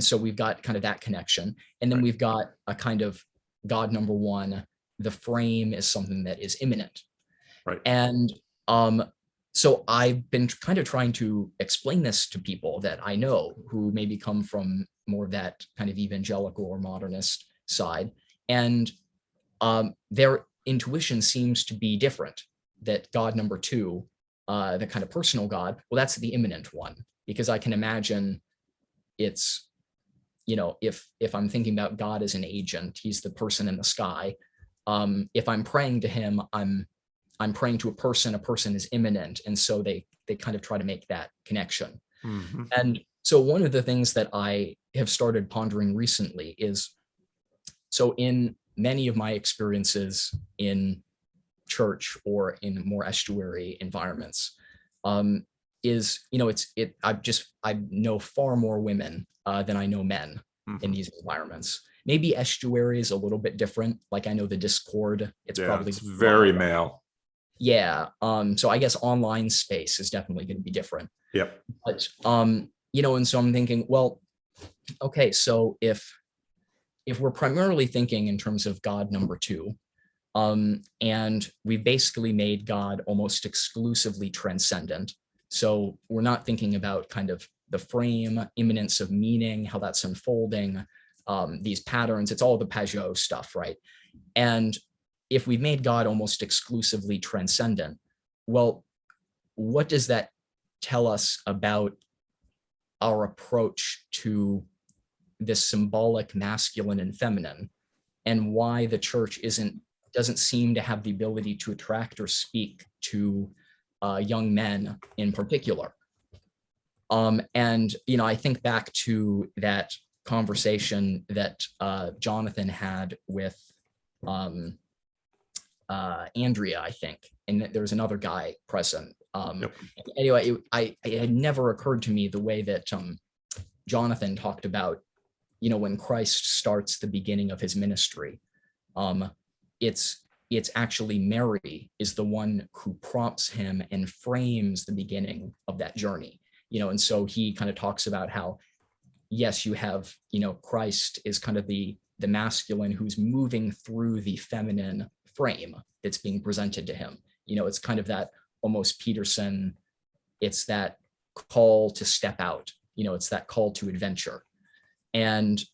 so we've got kind of that connection. And then we've got a kind of God number one, the frame is something that is immanent. Right. And so I've been kind of trying to explain this to people that I know who maybe come from more of that kind of evangelical or modernist side. And their intuition seems to be different, that God number two, the kind of personal God, well, that's the immanent one, because I can imagine it's, if I'm thinking about God as an agent, he's the person in the sky. If I'm praying to him, I'm praying to a person is immanent. And so they kind of try to make that connection. Mm-hmm. And so one of the things that I have started pondering recently is, so in many of my experiences in church or in more estuary environments, I know far more women than I know men in these environments. Maybe estuary is a little bit different. Like I know the Discord, it's very male. Yeah. So I guess online space is definitely going to be different. Yep. But, and so I'm thinking, well, okay, so if we're primarily thinking in terms of God number two, and we basically made God almost exclusively transcendent. So we're not thinking about kind of the frame, immanence of meaning, how that's unfolding, these patterns, it's all the Peugeot stuff, right? And if we've made God almost exclusively transcendent, well, what does that tell us about our approach to this symbolic masculine and feminine, and why the church doesn't seem to have the ability to attract or speak to young men in particular? And I think back to that conversation that Jonathan had with Andrea, I think, and there was another guy present. Anyway, it had never occurred to me the way that Jonathan talked about, when Christ starts the beginning of his ministry, it's actually Mary is the one who prompts him and frames the beginning of that journey. And so he kind of talks about how yes, you have, you know, Christ is kind of the masculine who's moving through the feminine frame that's being presented to him. You know, it's kind of that almost Peterson, it's that call to step out, you know, it's that call to adventure. And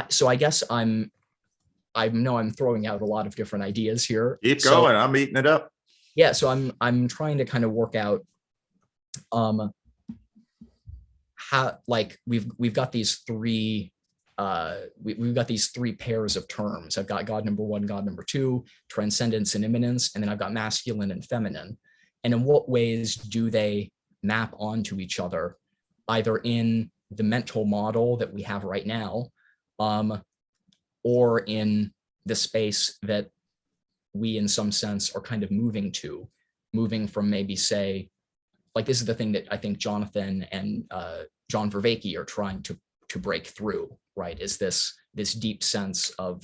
so I guess I know I'm throwing out a lot of different ideas here. Keep going, I'm eating it up. Yeah, so I'm trying to kind of work out how, like, we've got these three we've got these three pairs of terms. I've got God number one, God number two, transcendence and immanence, and then I've got masculine and feminine. And in what ways do they map onto each other, either in the mental model that we have right now, or in the space that we in some sense are kind of moving from, maybe, say, like, this is the thing that I think Jonathan and John Vervaeke are trying to break through, right? Is this deep sense of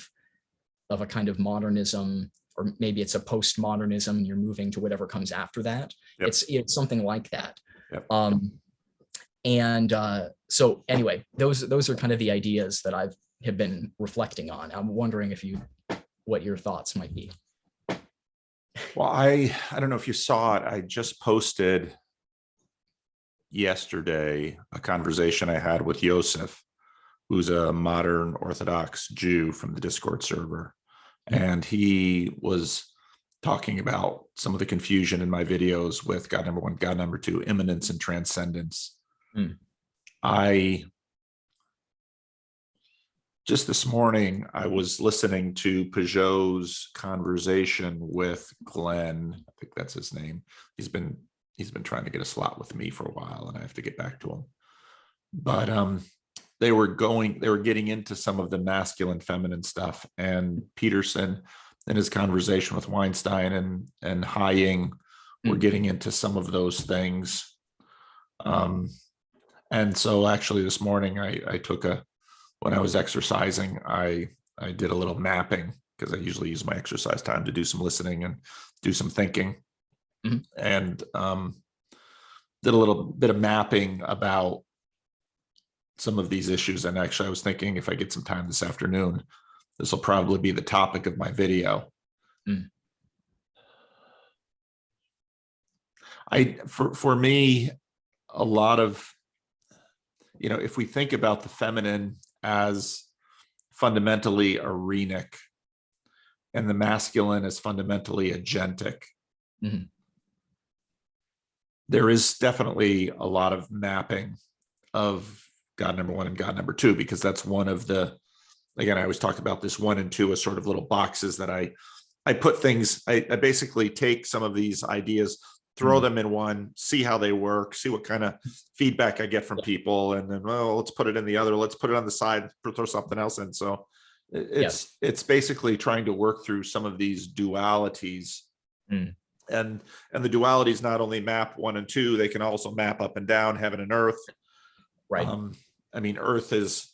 a kind of modernism, or maybe it's a postmodernism and you're moving to whatever comes after that. Yep. It's something like that. Yep. So anyway, those are kind of the ideas that have been reflecting on. I'm wondering what your thoughts might be. Well, I don't know if you saw it. I just posted yesterday a conversation I had with Yosef, who's a modern Orthodox Jew from the Discord server. And he was talking about some of the confusion in my videos with God number one, God number two, immanence and transcendence. Just this morning, I was listening to Peugeot's conversation with Glenn. I think that's his name. He's been trying to get a slot with me for a while, and I have to get back to him. But they were getting into some of the masculine, feminine stuff, and Peterson, in his conversation with Weinstein and Haying, were getting into some of those things. And so actually this morning, I took when I was exercising, I did a little mapping, because I usually use my exercise time to do some listening and do some thinking. And did a little bit of mapping about some of these issues. And actually, I was thinking, if I get some time this afternoon, this will probably be the topic of my video. For me, a lot of, you know, if we think about the feminine as fundamentally arenic and the masculine as fundamentally agentic, there is definitely a lot of mapping of God number one and God number two, because that's one of the, again, I always talk about this 1 and 2 as sort of little boxes that I put things, I basically take some of these ideas, throw them in one, see how they work, see what kind of feedback I get from people, and then, well, let's put it in the other, let's put it on the side, throw something else in. So it's basically trying to work through some of these dualities. And the dualities not only map 1 and 2, they can also map up and down, heaven and earth. Right. I mean, earth is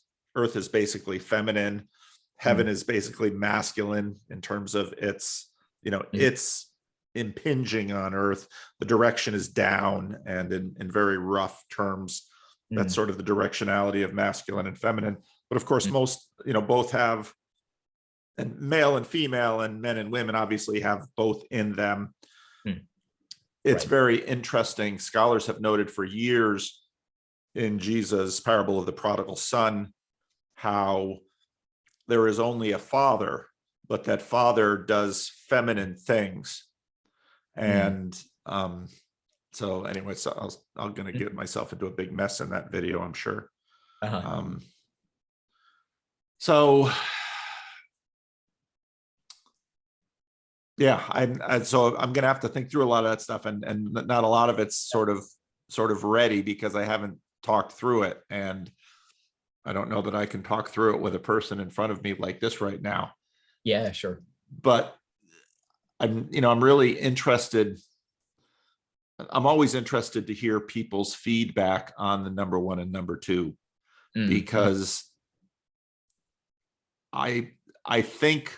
basically feminine. Heaven is basically masculine in terms of its, you know, it's impinging on earth. The direction is down, and in very rough terms, that's sort of the directionality of masculine and feminine. But of course, most, you know, both have, and male and female and men and women obviously have both in them. It's very interesting. Scholars have noted for years in Jesus' parable of the prodigal son, how there is only a father, but that father does feminine things. And so anyway, so I'm going to get myself into a big mess in that video, I'm sure. So yeah, so I'm going to have to think through a lot of that stuff, and not a lot of it's sort of ready, because I haven't talked through it, and I don't know that I can talk through it with a person in front of me like this right now. Yeah, sure. But I'm really interested. I'm always interested to hear people's feedback on the number 1 and number 2, because I think,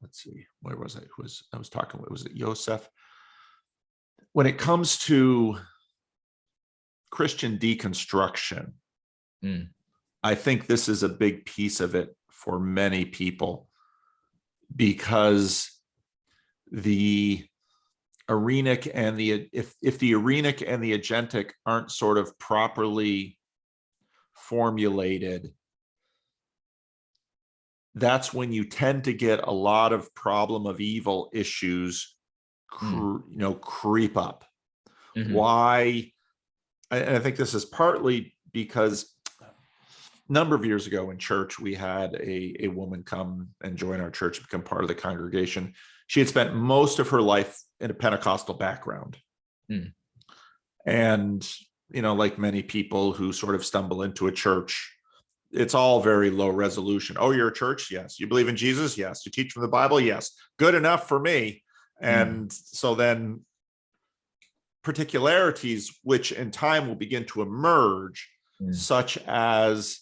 let's see, where was I? I was talking, was it Yosef? When it comes to Christian deconstruction. Mm. I think this is a big piece of it for many people, because the Irenic and if the Irenic and the agentic aren't sort of properly formulated, that's when you tend to get a lot of problem of evil issues creep up. Why? I think this is partly because a number of years ago in church, we had a woman come and join our church, become part of the congregation. She had spent most of her life in a Pentecostal background. And, like many people who sort of stumble into a church, it's all very low resolution. Oh, you're a church? Yes. You believe in Jesus? Yes. You teach from the Bible? Yes. Good enough for me. And so then particularities, which in time will begin to emerge, such as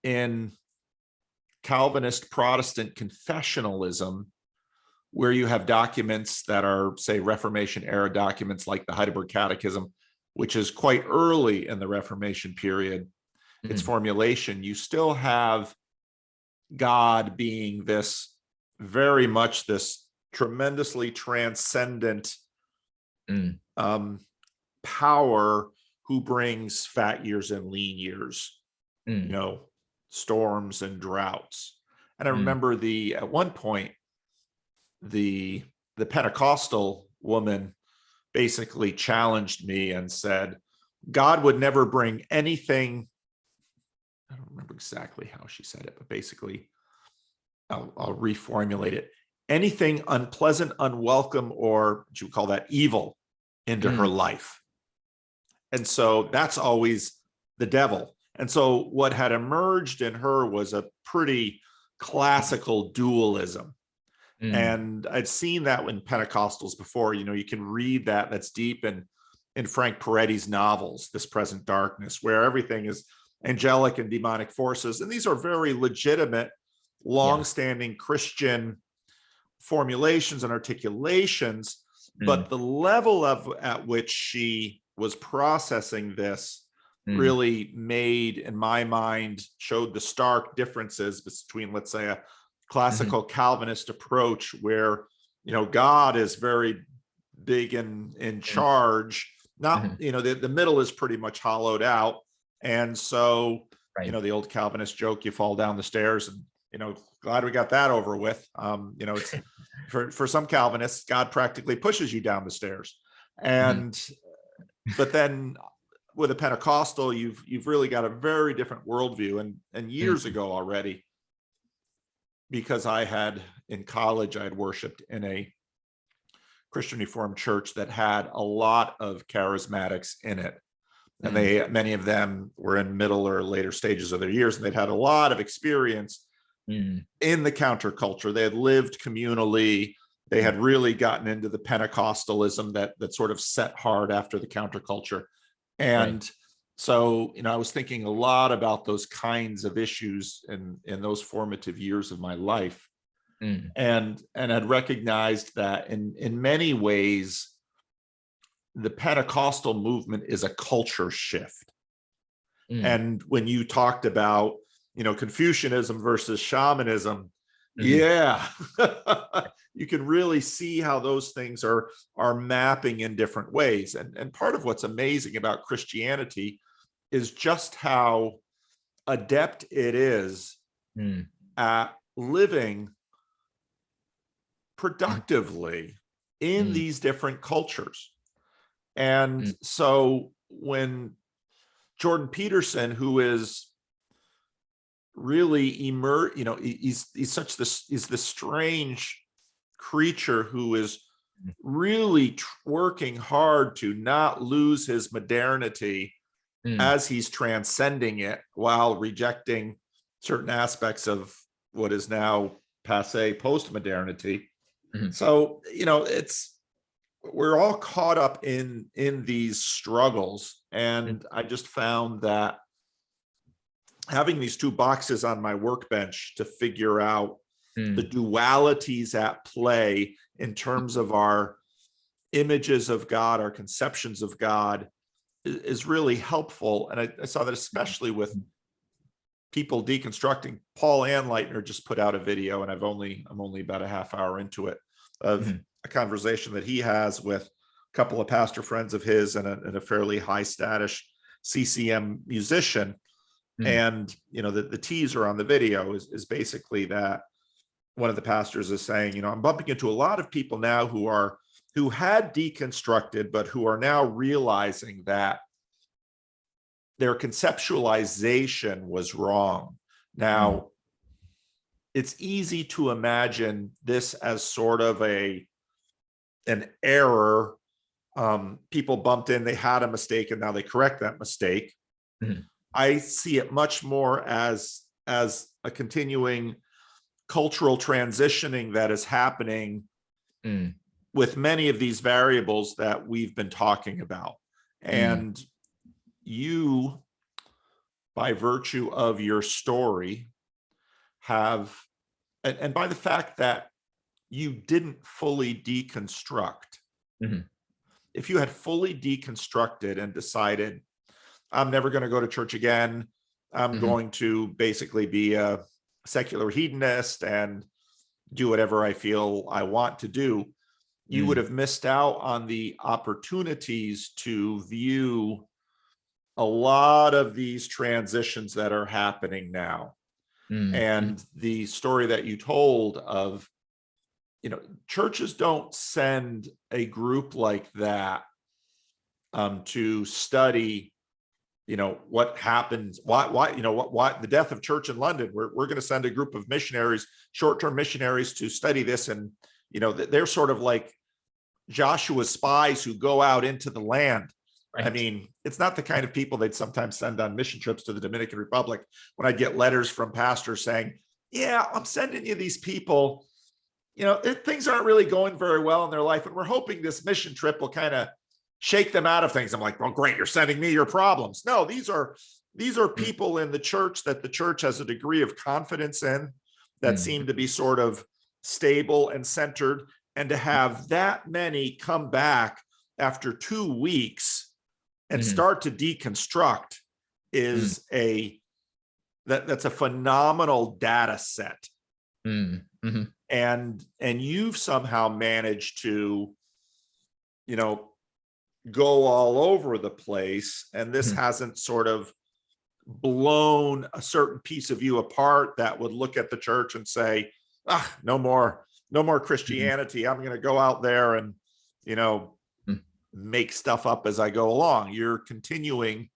in Calvinist Protestant confessionalism, where you have documents that are, say, Reformation era documents like the Heidelberg Catechism, which is quite early in the Reformation period, its formulation, you still have God being this very much this tremendously transcendent power who brings fat years and lean years, storms and droughts. And I remember at one point, the Pentecostal woman basically challenged me and said, God would never bring anything. I don't remember exactly how she said it, but basically, I'll reformulate it. Anything unpleasant, unwelcome, or what you would call that evil into her life. And so that's always the devil. And so what had emerged in her was a pretty classical dualism. And I'd seen that in Pentecostals before. You can read that. That's deep in Frank Peretti's novels, This Present Darkness, where everything is angelic and demonic forces. And these are very legitimate, longstanding Christian formulations and articulations. But the level at which she was processing this really made, in my mind, showed the stark differences between, let's say, a classical Calvinist approach where, God is very big in charge. Not, the middle is pretty much hollowed out. And so, the old Calvinist joke, you fall down the stairs and, glad we got that over with. It's for some Calvinists, God practically pushes you down the stairs. And, but then with a Pentecostal, you've really got a very different worldview. And years ago already, because in college, I had worshiped in a Christian Reformed church that had a lot of charismatics in it. And many of them were in middle or later stages of their years, and they'd had a lot of experience in the counterculture. They had lived communally. They had really gotten into the Pentecostalism that sort of set hard after the counterculture. And so, I was thinking a lot about those kinds of issues in those formative years of my life, and had recognized that in many ways, the Pentecostal movement is a culture shift. And when you talked about, Confucianism versus shamanism, you can really see how those things are mapping in different ways. And part of what's amazing about Christianity is just how adept it is at living productively in these different cultures. And so when Jordan Peterson, who is really he's this strange creature who is really working hard to not lose his modernity as he's transcending it while rejecting certain aspects of what is now passé post-modernity. So, we're all caught up in these struggles. And I just found that having these two boxes on my workbench to figure out the dualities at play in terms of our images of God, our conceptions of God, is really helpful. And I saw that especially with people deconstructing. Paul Anleitner just put out a video, and I'm only about a half hour into it, of a conversation that he has with a couple of pastor friends of his and a fairly high status CCM musician. And, you know, the teaser on the video is basically that one of the pastors is saying, you know, I'm bumping into a lot of people now who had deconstructed, but who are now realizing that their conceptualization was wrong. Now, it's easy to imagine this as sort of an error. People bumped in, they had a mistake, and now they correct that mistake. I see it much more as a continuing cultural transitioning that is happening with many of these variables that we've been talking about. And you, by virtue of your story, have, and by the fact that you didn't fully deconstruct, if you had fully deconstructed and decided, I'm never going to go to church again, I'm going to basically be a secular hedonist and do whatever I feel I want to do, you would have missed out on the opportunities to view a lot of these transitions that are happening now. And the story that you told of, you know, churches don't send a group like that to study, you know, what happens, why, you know, why the death of church in London. We're going to send a group of missionaries, short-term missionaries, to study this. And, you know, they're sort of like Joshua's spies who go out into the land. Right. I mean, it's not the kind of people they'd sometimes send on mission trips to the Dominican Republic. When I get letters from pastors saying, yeah, I'm sending you these people, you know, things aren't really going very well in their life, and we're hoping this mission trip will kind of shake them out of things. I'm like, well, great, you're sending me your problems. No, these are people in the church that the church has a degree of confidence in, that seem to be sort of stable and centered. And to have that many come back after 2 weeks and start to deconstruct is that's a phenomenal data set. And you've somehow managed to, you know, go all over the place, and this hasn't sort of blown a certain piece of you apart that would look at the church and say, no more Christianity. I'm going to go out there and, you know, make stuff up as I go along. You're continuing,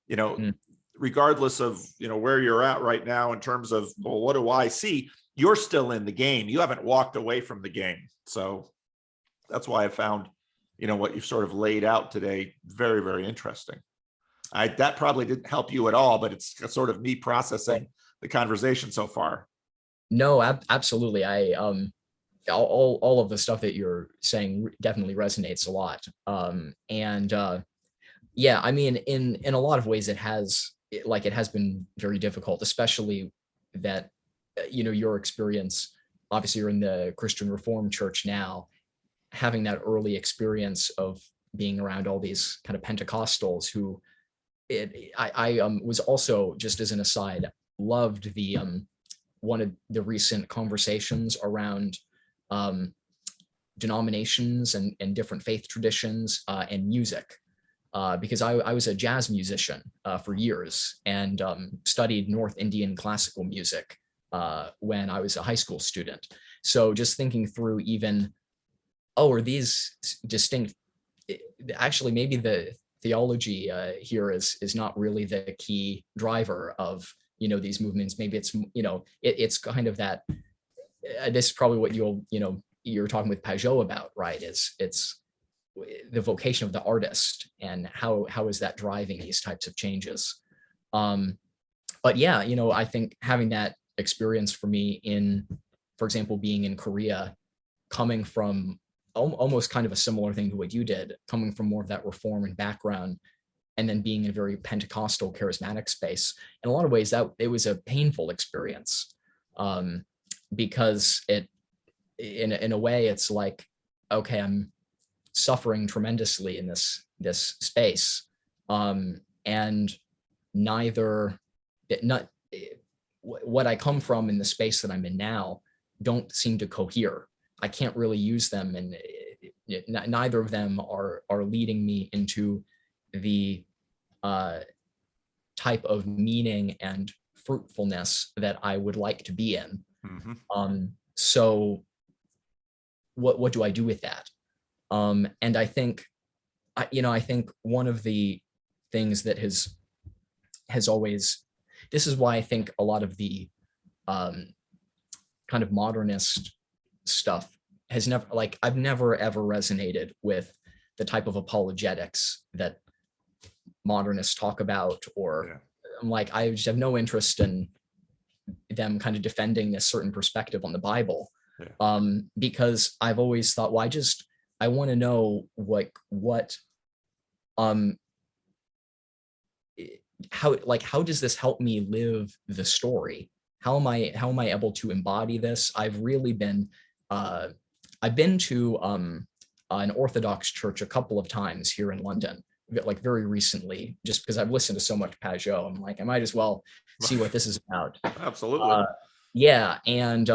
you know, regardless of, you know, where you're at right now in terms of, well, what do I see? You're still in the game. You haven't walked away from the game. So that's why I found, you know, what you've sort of laid out today very, very interesting. That probably didn't help you at all, but it's sort of me processing the conversation so far. No, absolutely. All of the stuff that you're saying definitely resonates a lot. Yeah, I mean, in a lot of ways, it has been very difficult, especially that, you know, your experience, obviously you're in the Christian Reformed Church now, having that early experience of being around all these kind of Pentecostals who I was also, just as an aside, loved the one of the recent conversations around denominations and different faith traditions and music, because I was a jazz musician for years and studied North Indian classical music when I was a high school student. So just thinking through even, are these distinct? Actually, maybe the theology here is not really the key driver of, you know, these movements. Maybe it's, you know, it's kind of that, this is probably what you're talking with Pajot about, right? It's the vocation of the artist and how is that driving these types of changes. But yeah, you know, I think having that experience for me in, for example, being in Korea, coming from almost kind of a similar thing to what you did, coming from more of that reform and background, and then being in a very Pentecostal charismatic space. In a lot of ways, that it was a painful experience, because it, in a way, it's like, okay, I'm suffering tremendously in this space, And neither, not what I come from in the space that I'm in now don't seem to cohere. I can't really use them, and neither of them are leading me into the type of meaning and fruitfulness that I would like to be in. So what do I do with that? And I think, I think one of the things that has always, this is why I think a lot of the kind of modernist stuff has never, like, I've never ever resonated with the type of apologetics that modernists talk about, or I'm like, I just have no interest in them kind of defending this certain perspective on the Bible. Because I've always thought, well, I want to know how does this help me live the story? How am I able to embody this? I've really been, I've been to an Orthodox church a couple of times here in London, like very recently, just because I've listened to so much Pajot. I'm like, I might as well see what this is about. Absolutely. Yeah. And,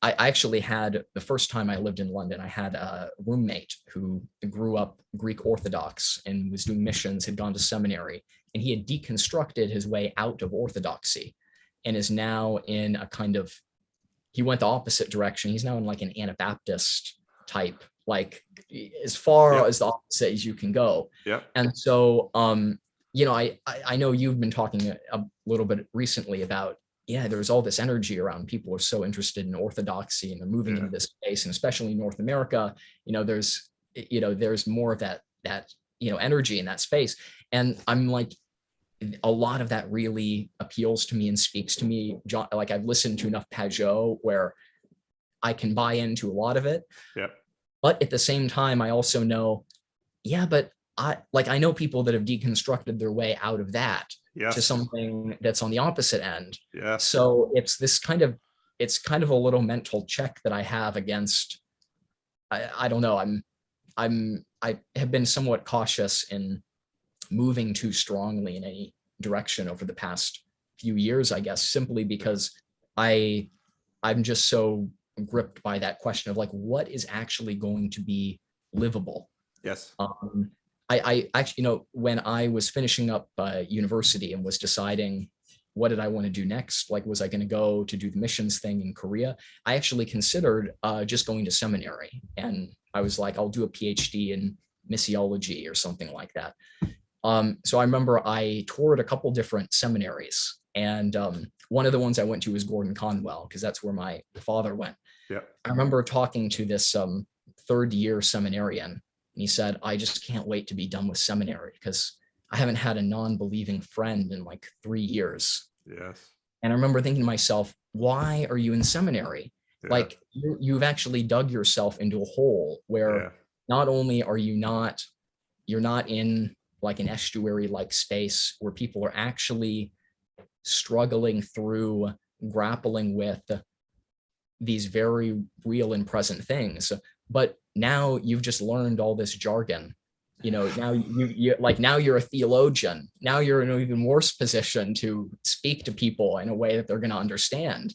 I actually had, the first time I lived in London, I had a roommate who grew up Greek Orthodox and was doing missions, had gone to seminary, and he had deconstructed his way out of Orthodoxy and is now in a kind of, he went the opposite direction. He's now in like an Anabaptist type, like as far as the opposite as you can go. And so, I know you've been talking a little bit recently about, there's all this energy around. People are so interested in orthodoxy and they're moving into this space, and especially in North America, there's more of that energy in that space. And I'm like, a lot of that really appeals to me and speaks to me. Like, I've listened to enough Pajot where I can buy into a lot of it. But at the same time, I also know, but I know people that have deconstructed their way out of that to something that's on the opposite end. So it's this kind of, a little mental check that I have against, I don't know, I have been somewhat cautious in moving too strongly in any direction over the past few years, I guess, simply because I'm just so gripped by that question of like, what is actually going to be livable? I actually, when I was finishing up university and was deciding what did I want to do next, like, was I going to go to do the missions thing in Korea? I actually considered just going to seminary, and I was like, I'll do a PhD in missiology or something like that. So I remember I toured a couple different seminaries, and one of the ones I went to was Gordon Conwell, because that's where my father went. I remember talking to this third-year seminarian, and he said, I just can't wait to be done with seminary because I haven't had a non-believing friend in like 3 years. And I remember thinking to myself, why are you in seminary? Like, you've actually dug yourself into a hole where not only are you're not in like an estuary-like space where people are actually struggling through, grappling with these very real and present things, but now you've just learned all this jargon. Now now you're a theologian. Now you're in an even worse position to speak to people in a way that they're going to understand.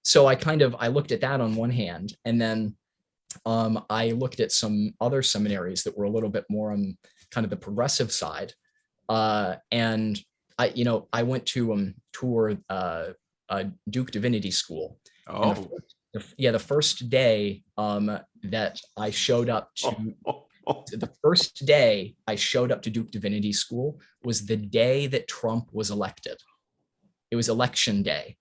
So I looked at that on one hand, and then I looked at some other seminaries that were a little bit more on kind of the progressive side. And I went to tour Duke Divinity School. The first day that I showed up to the first day I showed up to Duke Divinity School was the day that Trump was elected. It was election day.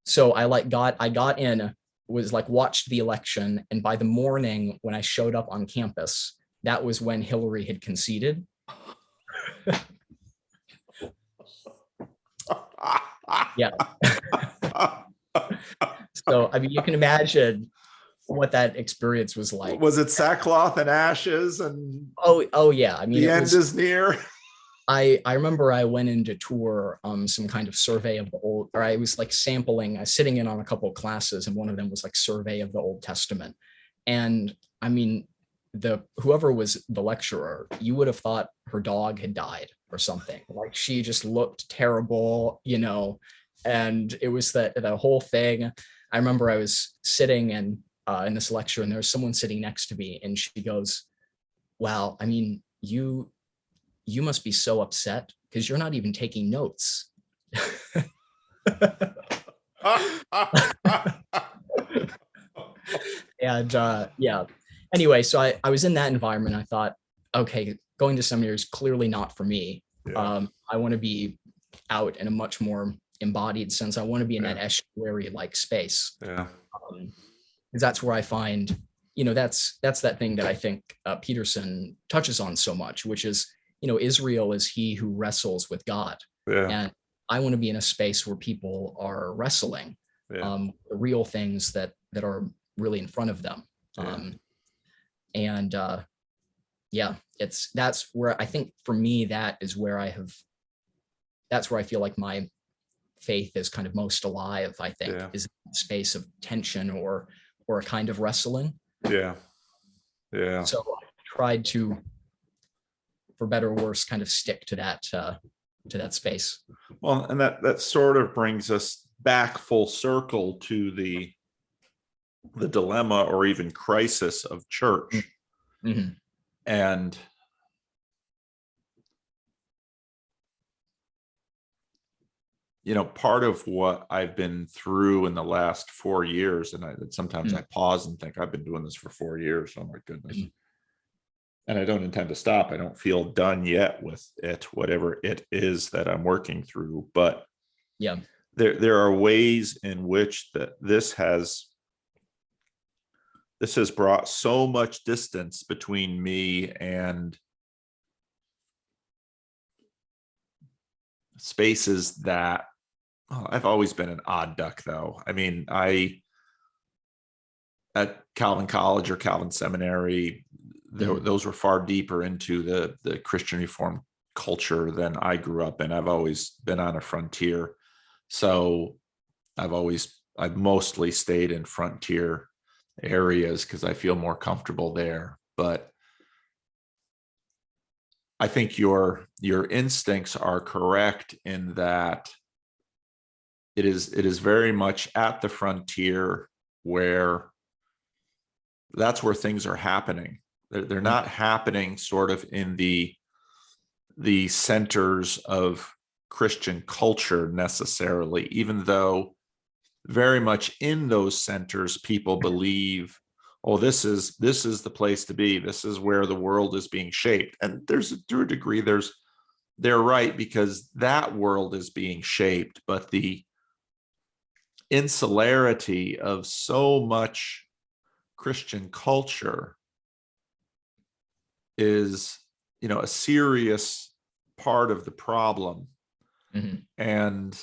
So I got in, was like, watched the election, and by the morning when I showed up on campus, that was when Hillary had conceded. So, I mean, you can imagine what that experience was like. Was it sackcloth and ashes? And oh yeah, I mean, the end is near. I remember I went in to tour some kind of survey of the old, or I was like sampling, I was sitting in on a couple of classes, and one of them was like survey of the Old Testament. And I mean, whoever was the lecturer, you would have thought her dog had died or something. Like she just looked terrible, and it was the whole thing. I remember I was sitting in this lecture, and there was someone sitting next to me, and she goes, "Wow, I mean, you must be so upset because you're not even taking notes." And yeah, anyway, so I was in that environment. I thought, okay, going to seminary is clearly not for me. Yeah. I want to be out in a much more embodied sense. I want to be in that estuary like space. Yeah. Because that's where I find, that's that thing that I think Peterson touches on so much, which is, Israel is he who wrestles with God. Yeah. And I want to be in a space where people are wrestling the real things that are really in front of them. That's where I think for me, that's where I feel like my faith is kind of most alive, I think, is a space of tension or a kind of wrestling. Yeah. So I tried to, for better or worse, kind of stick to that space. Well, and that sort of brings us back full circle to the dilemma or even crisis of church. Mm-hmm. And part of what I've been through in the last 4 years, and sometimes I pause and think, I've been doing this for 4 years. Oh my goodness. And I don't intend to stop. I don't feel done yet with it, whatever it is that I'm working through. But there are ways in which this has brought so much distance between me and spaces that I've always been an odd duck, though. I mean, at Calvin College or Calvin Seminary, those were far deeper into the Christian Reformed culture than I grew up in. I've always been on a frontier. So I've mostly stayed in frontier areas because I feel more comfortable there. But I think your instincts are correct in that it is very much at the frontier where that's where things are happening. They're not happening sort of in the centers of Christian culture necessarily, even though very much in those centers people believe, oh, this is the place to be. This is where the world is being shaped. And to a degree, they're right, because that world is being shaped, but the insularity of so much Christian culture is, a serious part of the problem. And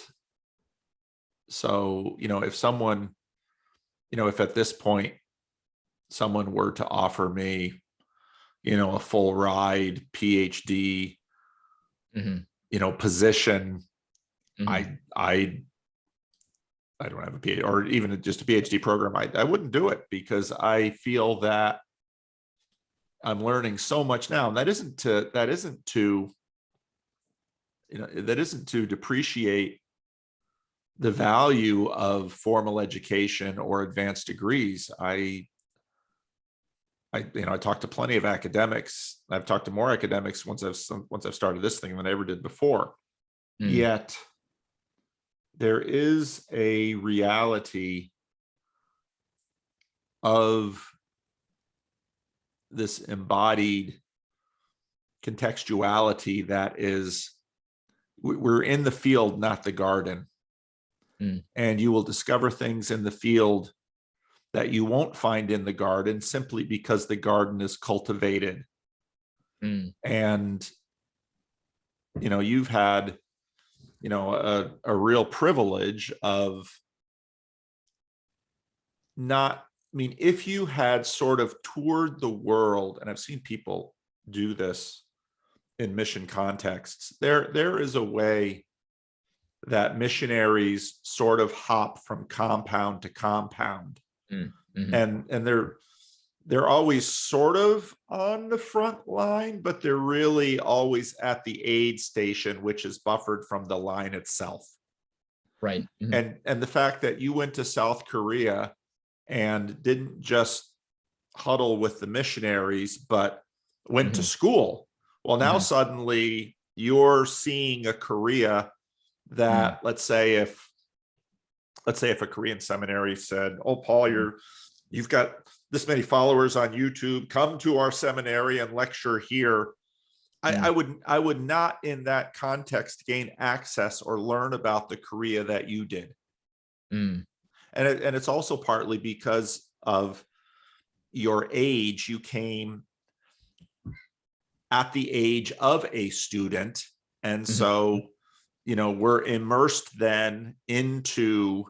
so, if someone, if at this point someone were to offer me, a full ride PhD, position, I don't have a PhD or even just a PhD program, I wouldn't do it, because I feel that I'm learning so much now. And that isn't to depreciate the value of formal education or advanced degrees. I talked to plenty of academics. I've talked to more academics once I've started this thing than I ever did before. Yet there is a reality of this embodied contextuality that is, we're in the field, not the garden. And you will discover things in the field that you won't find in the garden simply because the garden is cultivated. And, you've had, a real privilege of if you had sort of toured the world, and I've seen people do this in mission contexts, there is a way that missionaries sort of hop from compound to compound. And they're always sort of on the front line, but they're really always at the aid station, which is buffered from the line itself. Right. And the fact that you went to South Korea and didn't just huddle with the missionaries, but went to school. Well, now suddenly you're seeing a Korea that, let's say if a Korean seminary said, "Oh, Paul, you've got this many followers on YouTube, come to our seminary and lecture here." I would not in that context gain access or learn about the Korea that you did. And it's also partly because of your age. You came at the age of a student. And so, we're immersed then into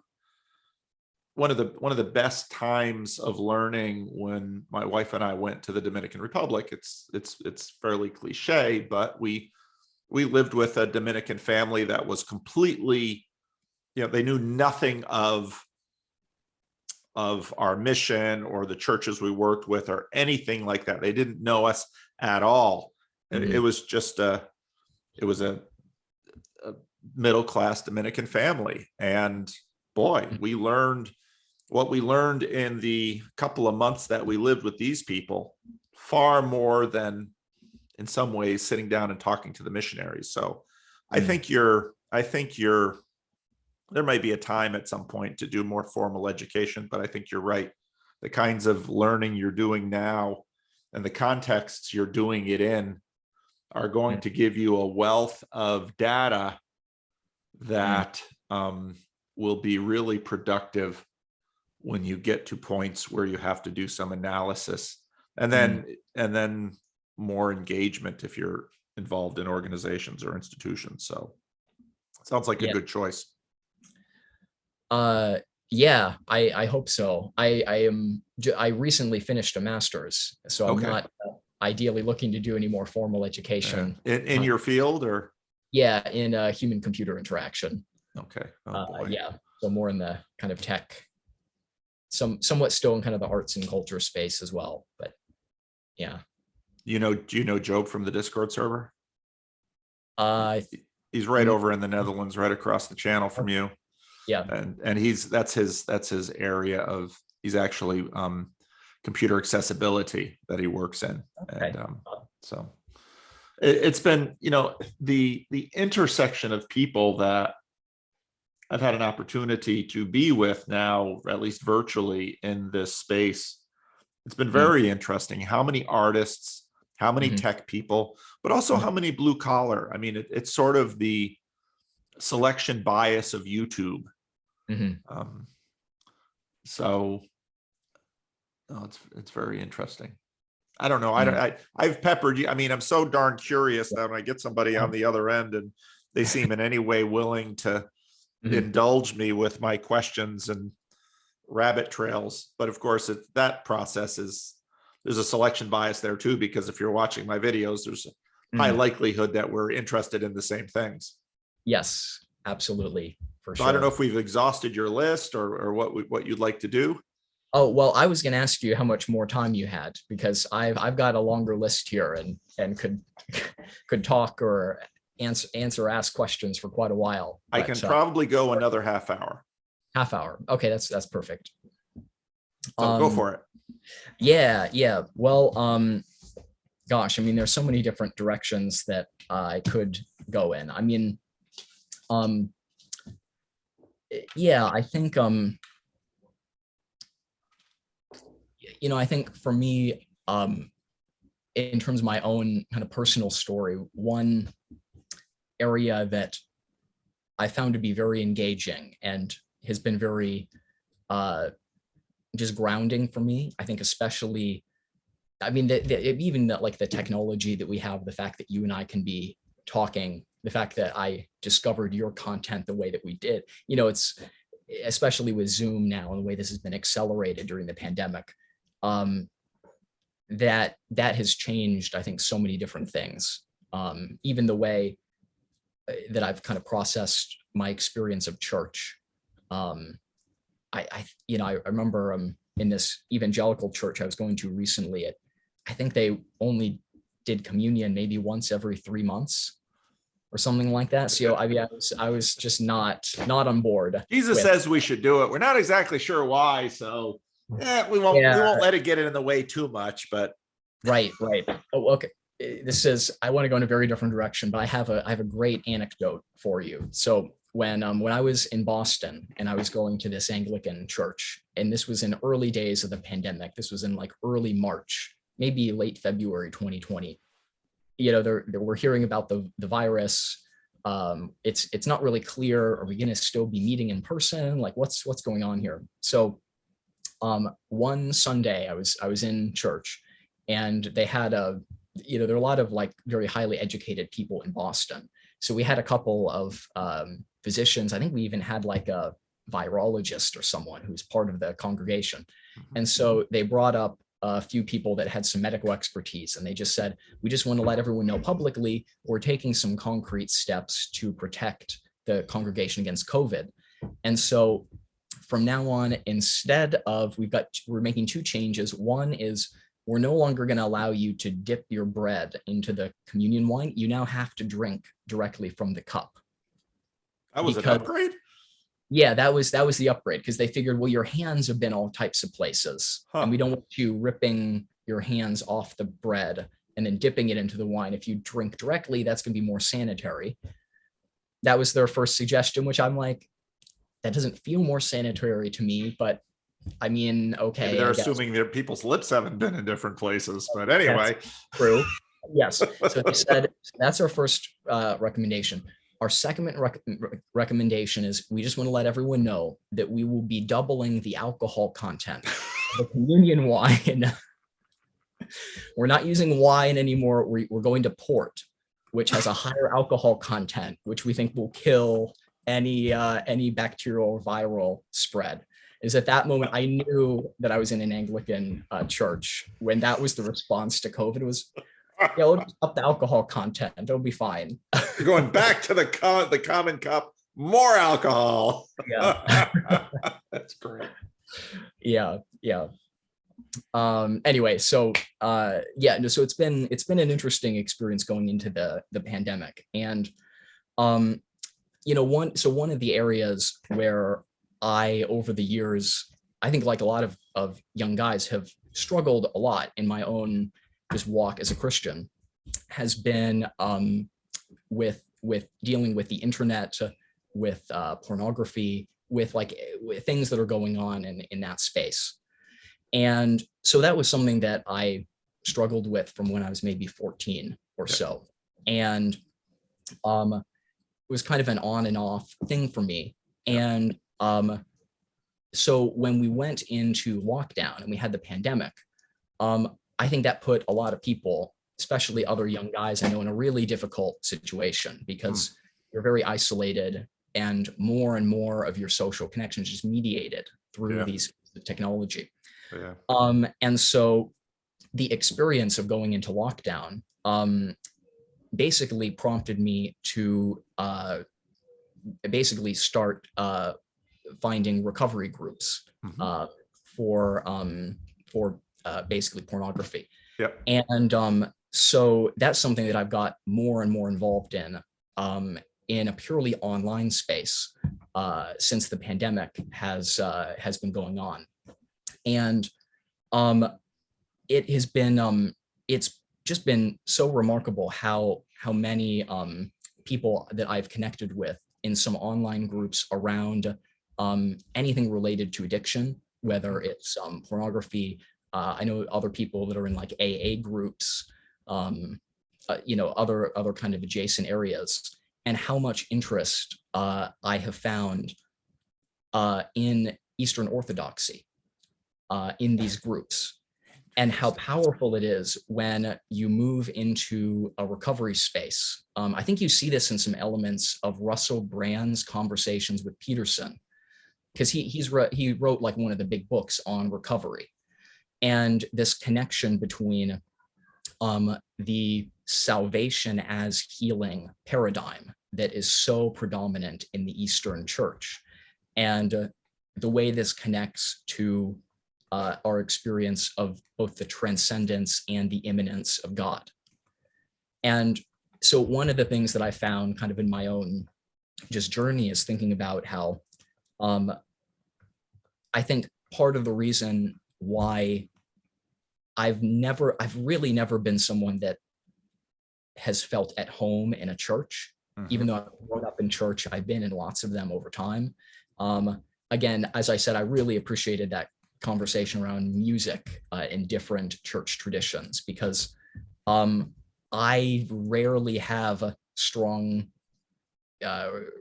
one of the best times of learning when my wife and I went to the Dominican Republic. It's fairly cliche, but we lived with a Dominican family that was completely, they knew nothing of our mission or the churches we worked with or anything like that. They didn't know us at all. It was just a middle-class Dominican family. And boy, we learned what we learned in the couple of months that we lived with these people, far more than in some ways sitting down and talking to the missionaries. So I think there might be a time at some point to do more formal education, but I think you're right. The kinds of learning you're doing now and the contexts you're doing it in are going to give you a wealth of data that will be really productive when you get to points where you have to do some analysis, and then more engagement if you're involved in organizations or institutions. So it sounds like a good choice. Yeah, I hope so. I recently finished a master's, so I'm not ideally looking to do any more formal education. In your field, or? Yeah, in human computer interaction. Okay. Yeah, so more in the kind of tech, somewhat still in kind of the arts and culture space as well, but yeah. Do you know Job from the Discord server? He's right over in the Netherlands, right across the channel from you. Yeah. And that's his area of, he's actually computer accessibility that he works in. Okay. And so it's been, the intersection of people that I've had an opportunity to be with now, at least virtually, in this space. It's been very interesting. How many artists, how many tech people, but also how many blue collar. I mean, it's sort of the selection bias of YouTube. So it's very interesting. I don't know. I've peppered you. I mean, I'm so darn curious that when I get somebody on the other end and they seem in any way willing to indulge me with my questions and rabbit trails. But of course, that process there's a selection bias there too, because if you're watching my videos, there's a high likelihood that we're interested in the same things. Yes, absolutely. For sure. I don't know if we've exhausted your list or what you'd like to do. Oh, well, I was going to ask you how much more time you had, because I've got a longer list here and could talk or ask questions for quite a while. I can probably go another half hour. Half hour. Okay, that's perfect. So go for it. Yeah. Well, gosh, I mean, there's so many different directions that I could go in. I mean, yeah, I think, I think for me, in terms of my own kind of personal story, one area that I found to be very engaging and has been very just grounding for me, I think, especially, I mean, even like the technology that we have, the fact that you and I can be talking, the fact that I discovered your content the way that we did, it's especially with Zoom now and the way this has been accelerated during the pandemic, that has changed, I think, so many different things. Even the way that I've kind of processed my experience of church. I remember in this evangelical church I was going to recently, I think they only did communion maybe once every 3 months or something like that. So I mean, I was just not on board. Jesus says we should do it. We're not exactly sure why, so we won't let it get in the way too much. But right. Oh, okay. I want to go in a very different direction, but I have a great anecdote for you. So when I was in Boston and I was going to this Anglican church, and this was in early days of the pandemic, this was in like early March, maybe late February 2020. We're hearing about the virus. It's not really clear. Are we going to still be meeting in person? Like what's going on here? So one Sunday I was in church, and they had there are a lot of like very highly educated people in Boston. So we had a couple of physicians. I think we even had like a virologist or someone who's part of the congregation. And so they brought up a few people that had some medical expertise, and they just said, we just want to let everyone know publicly we're taking some concrete steps to protect the congregation against COVID. And so from now on, instead of, we're making 2 changes. One is we're no longer going to allow you to dip your bread into the communion wine. You now have to drink directly from the cup. That was an upgrade? Yeah, that was the upgrade, because they figured, well, your hands have been all types of places, and we don't want you ripping your hands off the bread and then dipping it into the wine. If you drink directly, that's going to be more sanitary. That was their first suggestion, which I'm like, that doesn't feel more sanitary to me, but I mean, okay. Maybe they're assuming their people's lips haven't been in different places, but anyway. That's true. Yes. So they said that's our first recommendation. Our second recommendation is we just want to let everyone know that we will be doubling the alcohol content of the communion wine. We're not using wine anymore. We're going to port, which has a higher alcohol content, which we think will kill any bacterial or viral spread. Is at that moment I knew that I was in an Anglican church when that was the response to COVID. It was, we'll just up the alcohol content. It'll be fine. You're going back to the common cup, more alcohol. Yeah. That's great. Yeah. Anyway, so so it's been an interesting experience going into the pandemic. And one of the areas where I, over the years, I think like a lot of young guys have struggled a lot in my own just walk as a Christian, has been with dealing with the internet, with pornography, with things that are going on in that space. And so that was something that I struggled with from when I was maybe 14 or so. And it was kind of an on and off thing for me. And so when we went into lockdown and we had the pandemic, I think that put a lot of people, especially other young guys I know, in a really difficult situation, because you're very isolated and more of your social connections just mediated through these technology. Yeah. And so the experience of going into lockdown basically prompted me to basically start finding recovery groups for basically pornography. Yep. And so that's something that I've got more and more involved in a purely online space since the pandemic has been going on. And it has been it's just been so remarkable how many people that I've connected with in some online groups around anything related to addiction, whether it's pornography. I know other people that are in like AA groups, other kind of adjacent areas, and how much interest I have found in Eastern Orthodoxy in these groups, and how powerful it is when you move into a recovery space. I think you see this in some elements of Russell Brand's conversations with Peterson, because he wrote like one of the big books on recovery, and this connection between the salvation as healing paradigm that is so predominant in the Eastern Church, and the way this connects to our experience of both the transcendence and the immanence of God. And so one of the things that I found kind of in my own just journey is thinking about how I think part of the reason why I've really never been someone that has felt at home in a church. Even though I've grown up in church, I've been in lots of them over time. Again, as I said, I really appreciated that conversation around music in different church traditions, because I rarely have strong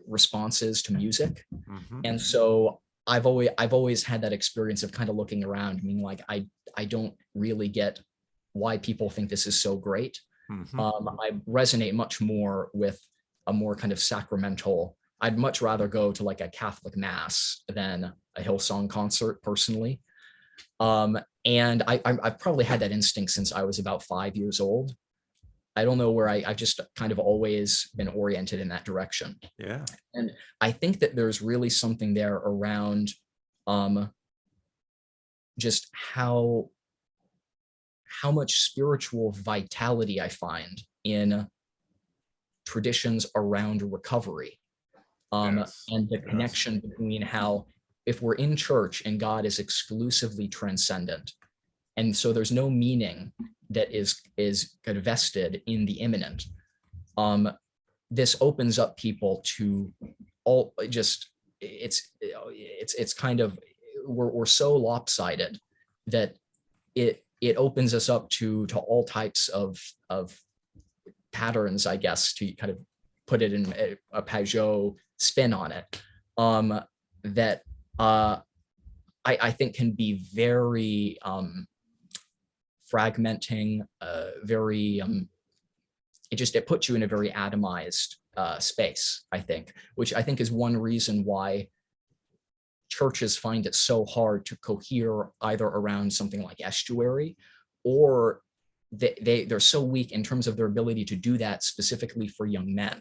responses to music. And so I've always had that experience of kind of looking around, meaning like, I don't really get why people think this is so great. I resonate much more with a more kind of sacramental. I'd much rather go to like a Catholic mass than a Hillsong concert personally. And I've probably had that instinct since I was about 5 years old. I don't know where I've just kind of always been oriented in that direction. Yeah. And I think that there's really something there around just how much spiritual vitality I find in traditions around recovery, and the connection between how, if we're in church and God is exclusively transcendent, and so there's no meaning that is kind of vested in the immanent, this opens up people to all just, it's kind of, we're so lopsided that it opens us up to all types of patterns, I guess, to kind of put it in a Pajot spin on it, that I think can be very fragmenting, very, it puts you in a very atomized space, I think, which I think is one reason why churches find it so hard to cohere either around something like estuary, or they're so weak in terms of their ability to do that specifically for young men.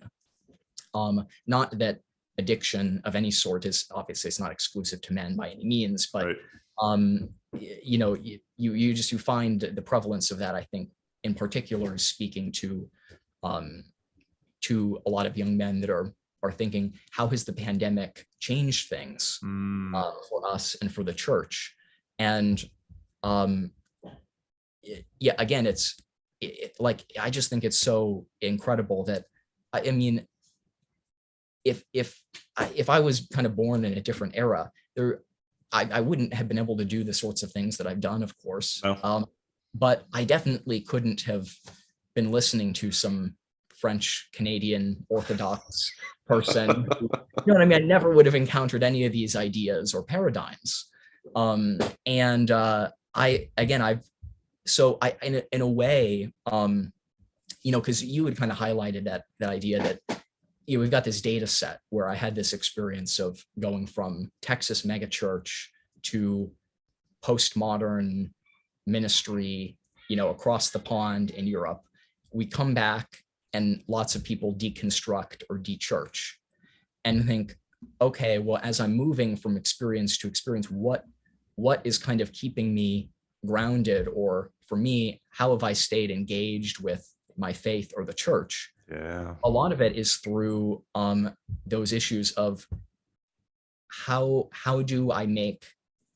Not that addiction of any sort is, obviously it's not exclusive to men by any means, but right. You know, you find the prevalence of that, I think, in particular, speaking to a lot of young men that are thinking, how has the pandemic changed things for us and for the church? And yeah, again, it's like, I just think it's so incredible that, I mean, if I was kind of born in a different era, I wouldn't have been able to do the sorts of things that I've done, of course. No. But I definitely couldn't have been listening to some French Canadian Orthodox person. You know what I mean? I never would have encountered any of these ideas or paradigms. In a way, you know, because you had kind of highlighted that idea that, you know, we've got this data set where I had this experience of going from Texas megachurch to postmodern ministry, you know, across the pond in Europe. We come back and lots of people deconstruct or de-church and think, okay, well, as I'm moving from experience to experience, what is kind of keeping me grounded? Or for me, how have I stayed engaged with my faith or the church? Yeah. A lot of it is through those issues of how do I make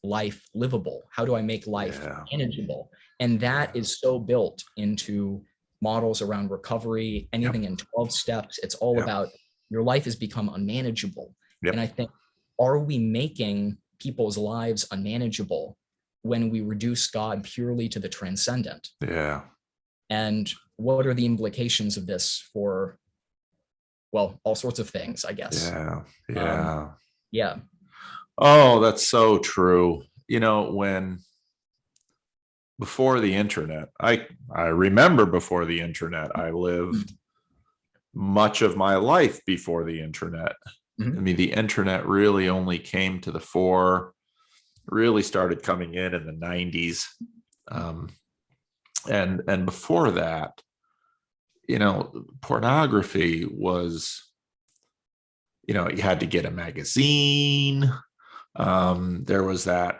life livable? How do I make life manageable? And that is so built into models around recovery, anything in 12 steps. It's all about your life has become unmanageable. And I think, are we making people's lives unmanageable when we reduce God purely to the transcendent? Yeah. And what are the implications of this for, well, all sorts of things, I guess. Yeah. Oh, that's so true. You know, before the internet, I remember before the internet, I lived much of my life before the internet. I mean, the internet really only came to the fore, really started coming in the 90s. And before that, you know, pornography was, you know, you had to get a magazine. There was that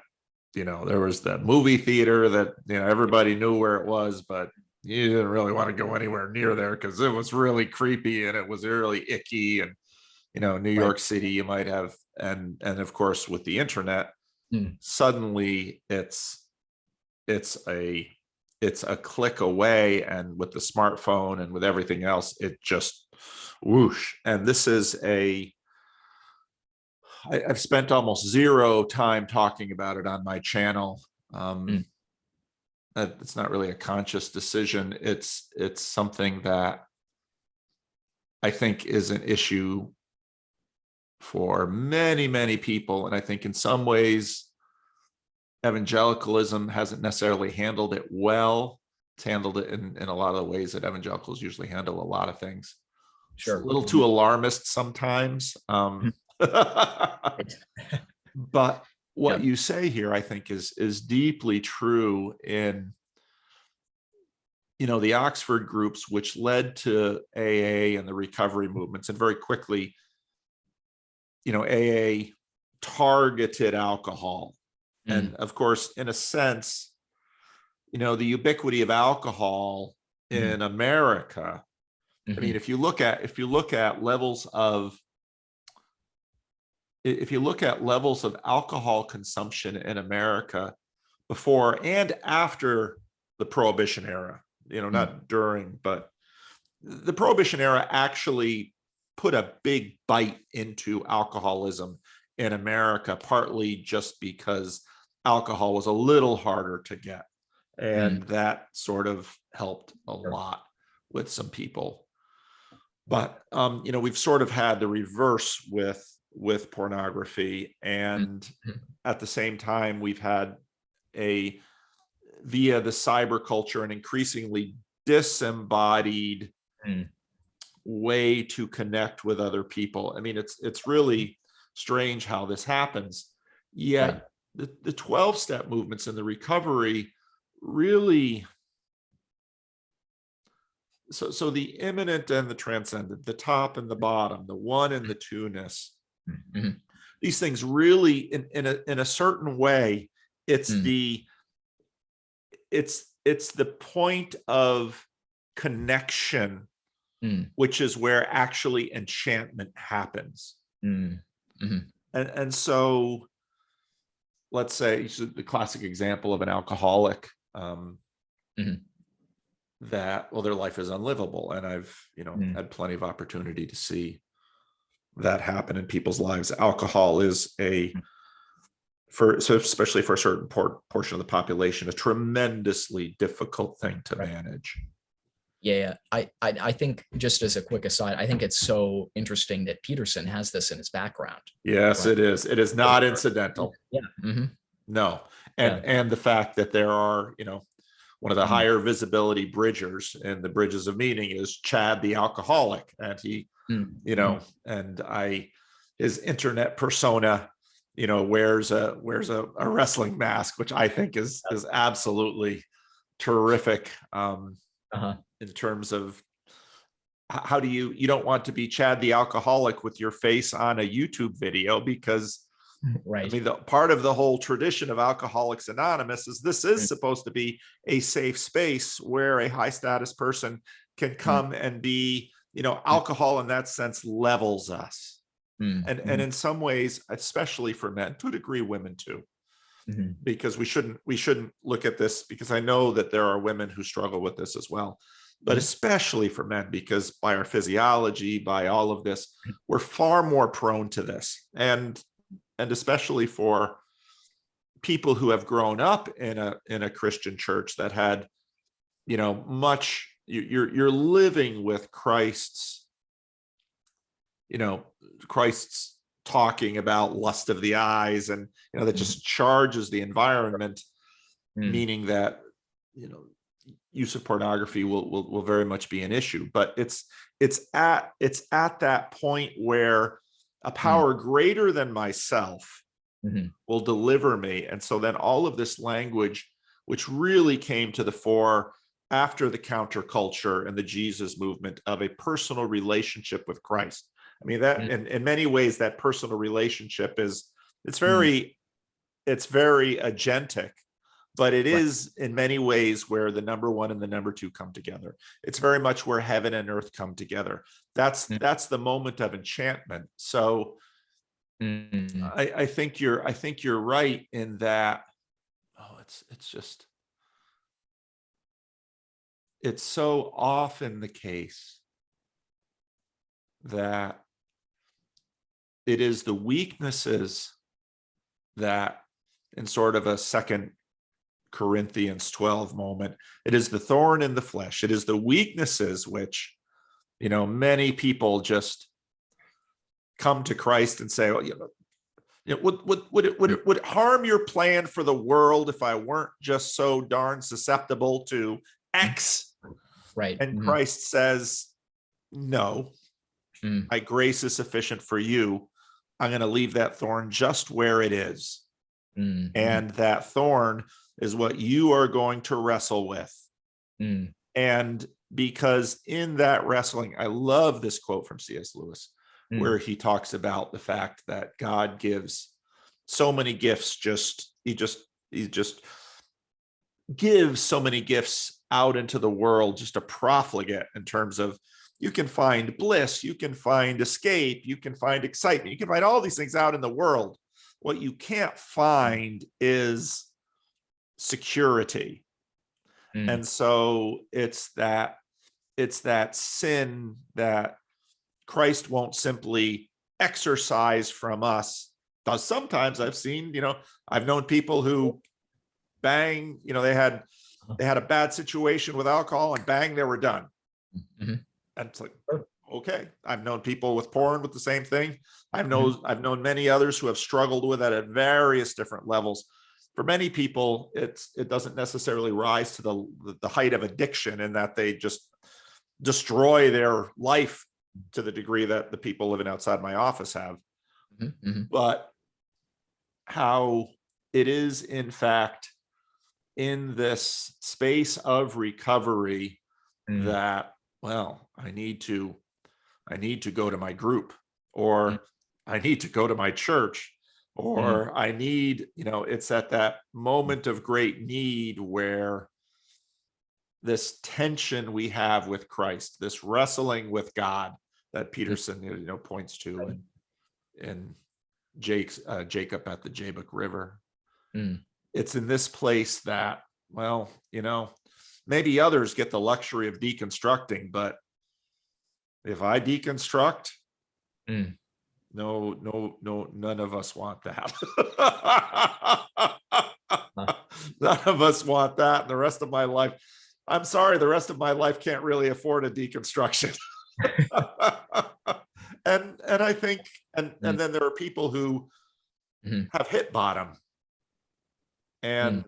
there was the movie theater that, everybody knew where it was, but you didn't really want to go anywhere near there because it was really creepy and it was really icky. And, New York City, you might have, and of course with the internet, suddenly it's a click away, and with the smartphone and with everything else, it just whoosh. And this is I've spent almost zero time talking about it on my channel. It's not really a conscious decision. It's something that I think is an issue for many, many people. And I think in some ways, evangelicalism hasn't necessarily handled it well. It's handled it in a lot of the ways that evangelicals usually handle a lot of things. Sure. It's a little too alarmist sometimes. But what you say here, I think, is deeply true in, the Oxford groups, which led to AA and the recovery movements. And very quickly, AA targeted alcohol. And of course, in a sense, the ubiquity of alcohol in America. I mean, if you look at levels of alcohol consumption in America before and after the Prohibition era, not during, but the Prohibition era actually put a big bite into alcoholism in America, partly just because alcohol was a little harder to get. And that sort of helped a lot with some people. But, we've sort of had the reverse with pornography. And at the same time, we've had via the cyber culture, an increasingly disembodied way to connect with other people. I mean, it's really strange how this happens. Yet the 12-step movements and the recovery really, so the immanent and the transcendent, the top and the bottom, the one and the two-ness, these things really, in a certain way, it's the point of connection, which is where actually enchantment happens. And so, let's say the classic example of an alcoholic that, well, their life is unlivable. And I've, had plenty of opportunity to see that happen in people's lives. Alcohol is especially for a certain portion of the population, a tremendously difficult thing to manage. Yeah, I think, just as a quick aside, I think it's so interesting that Peterson has this in his background. Yes, it is. It is not incidental. Yeah. No. And the fact that there are, one of the higher visibility bridgers in the Bridges of Meaning is Chad the alcoholic. And he, and his internet persona, wears a wrestling mask, which I think is absolutely terrific. In terms of how do you don't want to be Chad the alcoholic with your face on a YouTube video, because I mean, the part of the whole tradition of Alcoholics Anonymous is this is supposed to be a safe space where a high status person can come and be, alcohol in that sense levels us. And in some ways, especially for men, to a degree, women too. Because we shouldn't look at this, because I know that there are women who struggle with this as well, but especially for men, because by our physiology, by all of this, we're far more prone to this. And especially for people who have grown up in a Christian church that had, much, you're living with Christ's talking about lust of the eyes, and that just charges the environment, meaning that use of pornography will very much be an issue. But it's at that point where a power greater than myself will deliver me. And so then all of this language, which really came to the fore after the counterculture and the Jesus movement, of a personal relationship with Christ. I mean, that in many ways, that personal relationship it's very it's very agentic, but it is in many ways where the number one and the number two come together. It's very much where heaven and earth come together. That's the moment of enchantment. So I think you're right in that. Oh, it's so often the case that it is the weaknesses that, in sort of a 2 Corinthians 12 moment, it is the thorn in the flesh. It is the weaknesses which, many people just come to Christ and say, well, would it harm your plan for the world if I weren't just so darn susceptible to X? Right. And Christ says, no, my grace is sufficient for you. I'm going to leave that thorn just where it is. And that thorn is what you are going to wrestle with. And because in that wrestling, I love this quote from C.S. Lewis, where he talks about the fact that God gives so many gifts, he just gives so many gifts out into the world, just a profligate in terms of, you can find bliss, you can find escape, you can find excitement, you can find all these things out in the world. What you can't find is security. And so it's that sin that Christ won't simply exercise from us. Though sometimes I've seen, I've known people who bang, they had a bad situation with alcohol, and bang, they were done. And it's like, okay. I've known people with porn with the same thing. I've known many others who have struggled with it at various different levels. For many people, it doesn't necessarily rise to the height of addiction, in that they just destroy their life to the degree that the people living outside my office have. But how it is, in fact, in this space of recovery that, well, I need to go to my group, or I need to go to my church, or I need, it's at that moment of great need where this tension we have with Christ, this wrestling with God that Peterson, points to in Jacob at the Jabbok River. It's in this place that, well, maybe others get the luxury of deconstructing, but if I deconstruct, no, none of us want that. None of us want that. And the rest of my life, I'm sorry, the rest of my life can't really afford a deconstruction. and I think, and then there are people who have hit bottom, and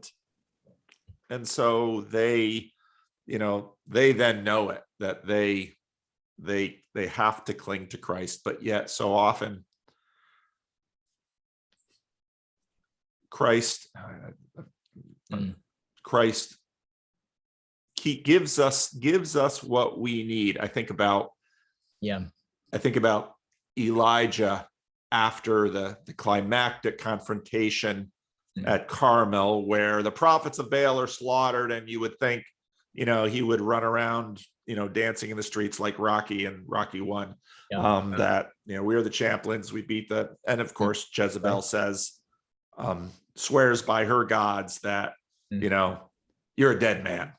so they then know it, that they have to cling to Christ, but yet so often Christ gives us what we need. I think about Elijah after the climactic confrontation at Carmel, where the prophets of Baal are slaughtered, and you would think, he would run around, dancing in the streets like Rocky and Rocky 1. That, we are the champions, we beat and of course Jezebel says, swears by her gods that, you're a dead man.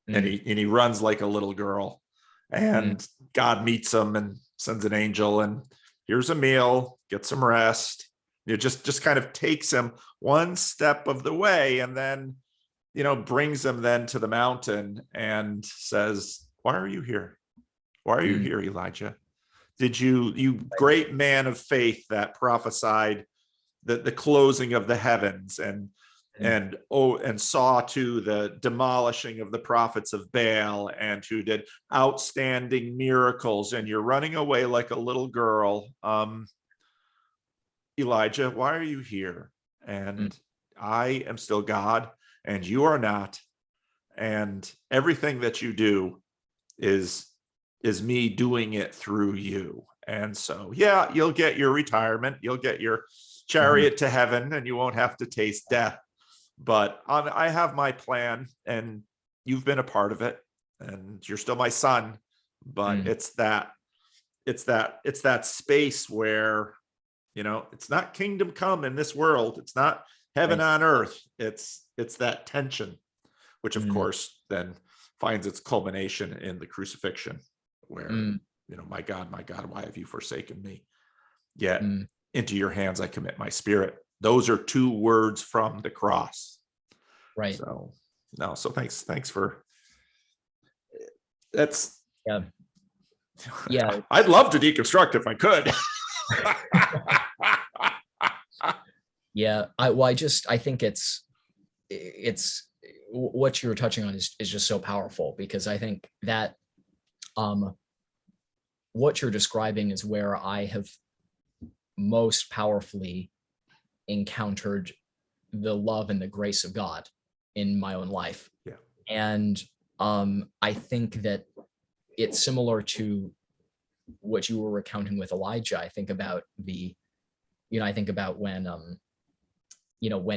And he runs like a little girl, and God meets him and sends an angel, and here's a meal, get some rest. It just kind of takes him one step of the way, and then, brings him then to the mountain and says, why are you here? Why are you here, Elijah? Did you great man of faith that prophesied the closing of the heavens and saw to the demolishing of the prophets of Baal, and who did outstanding miracles, and you're running away like a little girl. Elijah, why are you here? And I am still God, and you are not. And everything that you do is me doing it through you. And so, yeah, you'll get your retirement, you'll get your chariot to heaven and you won't have to taste death. But I have my plan, and you've been a part of it, and you're still my son. But it's that space where, it's not kingdom come in this world. It's not heaven on earth. It's that tension, which of course then finds its culmination in the crucifixion, where, my God, why have you forsaken me? Yet into your hands I commit my spirit. Those are two words from the cross. Right. So thanks for that's. Yeah. I'd love to deconstruct if I could. Yeah. I think it's what you were touching on is just so powerful, because I think that what you're describing is where I have most powerfully encountered the love and the grace of God in my own life. Yeah. And I think that it's similar to what you were recounting with Elijah. I think about when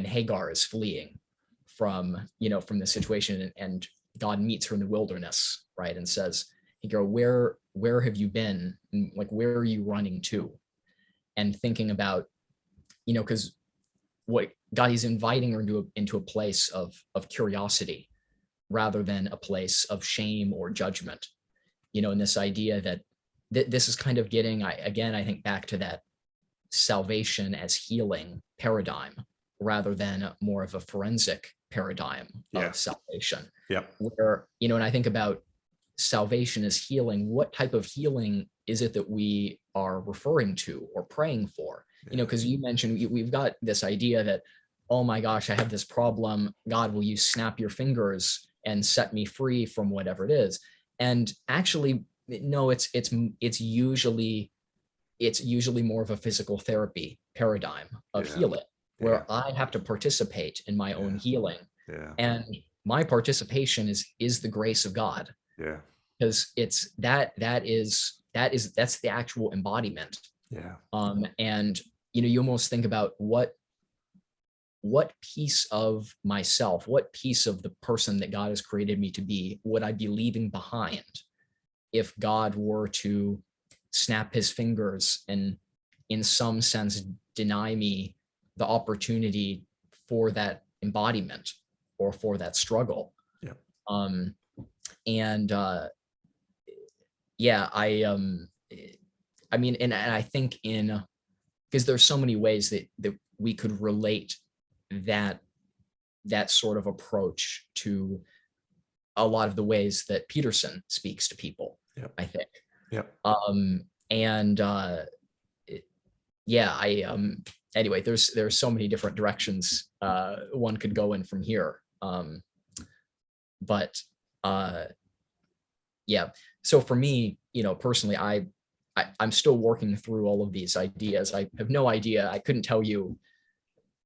Hagar is fleeing from the situation, and God meets her in the wilderness, right? And says, Hagar, where have you been? And like, where are you running to? And thinking about, because what God is inviting her into a place of curiosity rather than a place of shame or judgment, and this idea that this is kind of getting, I think back to that salvation as healing paradigm rather than more of a forensic paradigm of salvation. Yeah. Where, and I think about salvation as healing. What type of healing is it that we are referring to or praying for? Because you mentioned we've got this idea that, oh my gosh, I have this problem. God, will you snap your fingers and set me free from whatever it is? And actually, no, it's usually more of a physical therapy paradigm of healing, where I have to participate in my own healing. Yeah. And my participation is the grace of God. Yeah. Because it's that's the actual embodiment. Yeah. And you almost think about what piece of myself, what piece of the person that God has created me to be would I be leaving behind if God were to snap his fingers and in some sense deny me the opportunity for that embodiment or for that struggle. Yeah. And I think because there's so many ways that we could relate that sort of approach to a lot of the ways that Peterson speaks to people. Yep. I think. Yep. Anyway, there's so many different directions one could go in from here. So for me, personally, I'm still working through all of these ideas. I have no idea. I couldn't tell you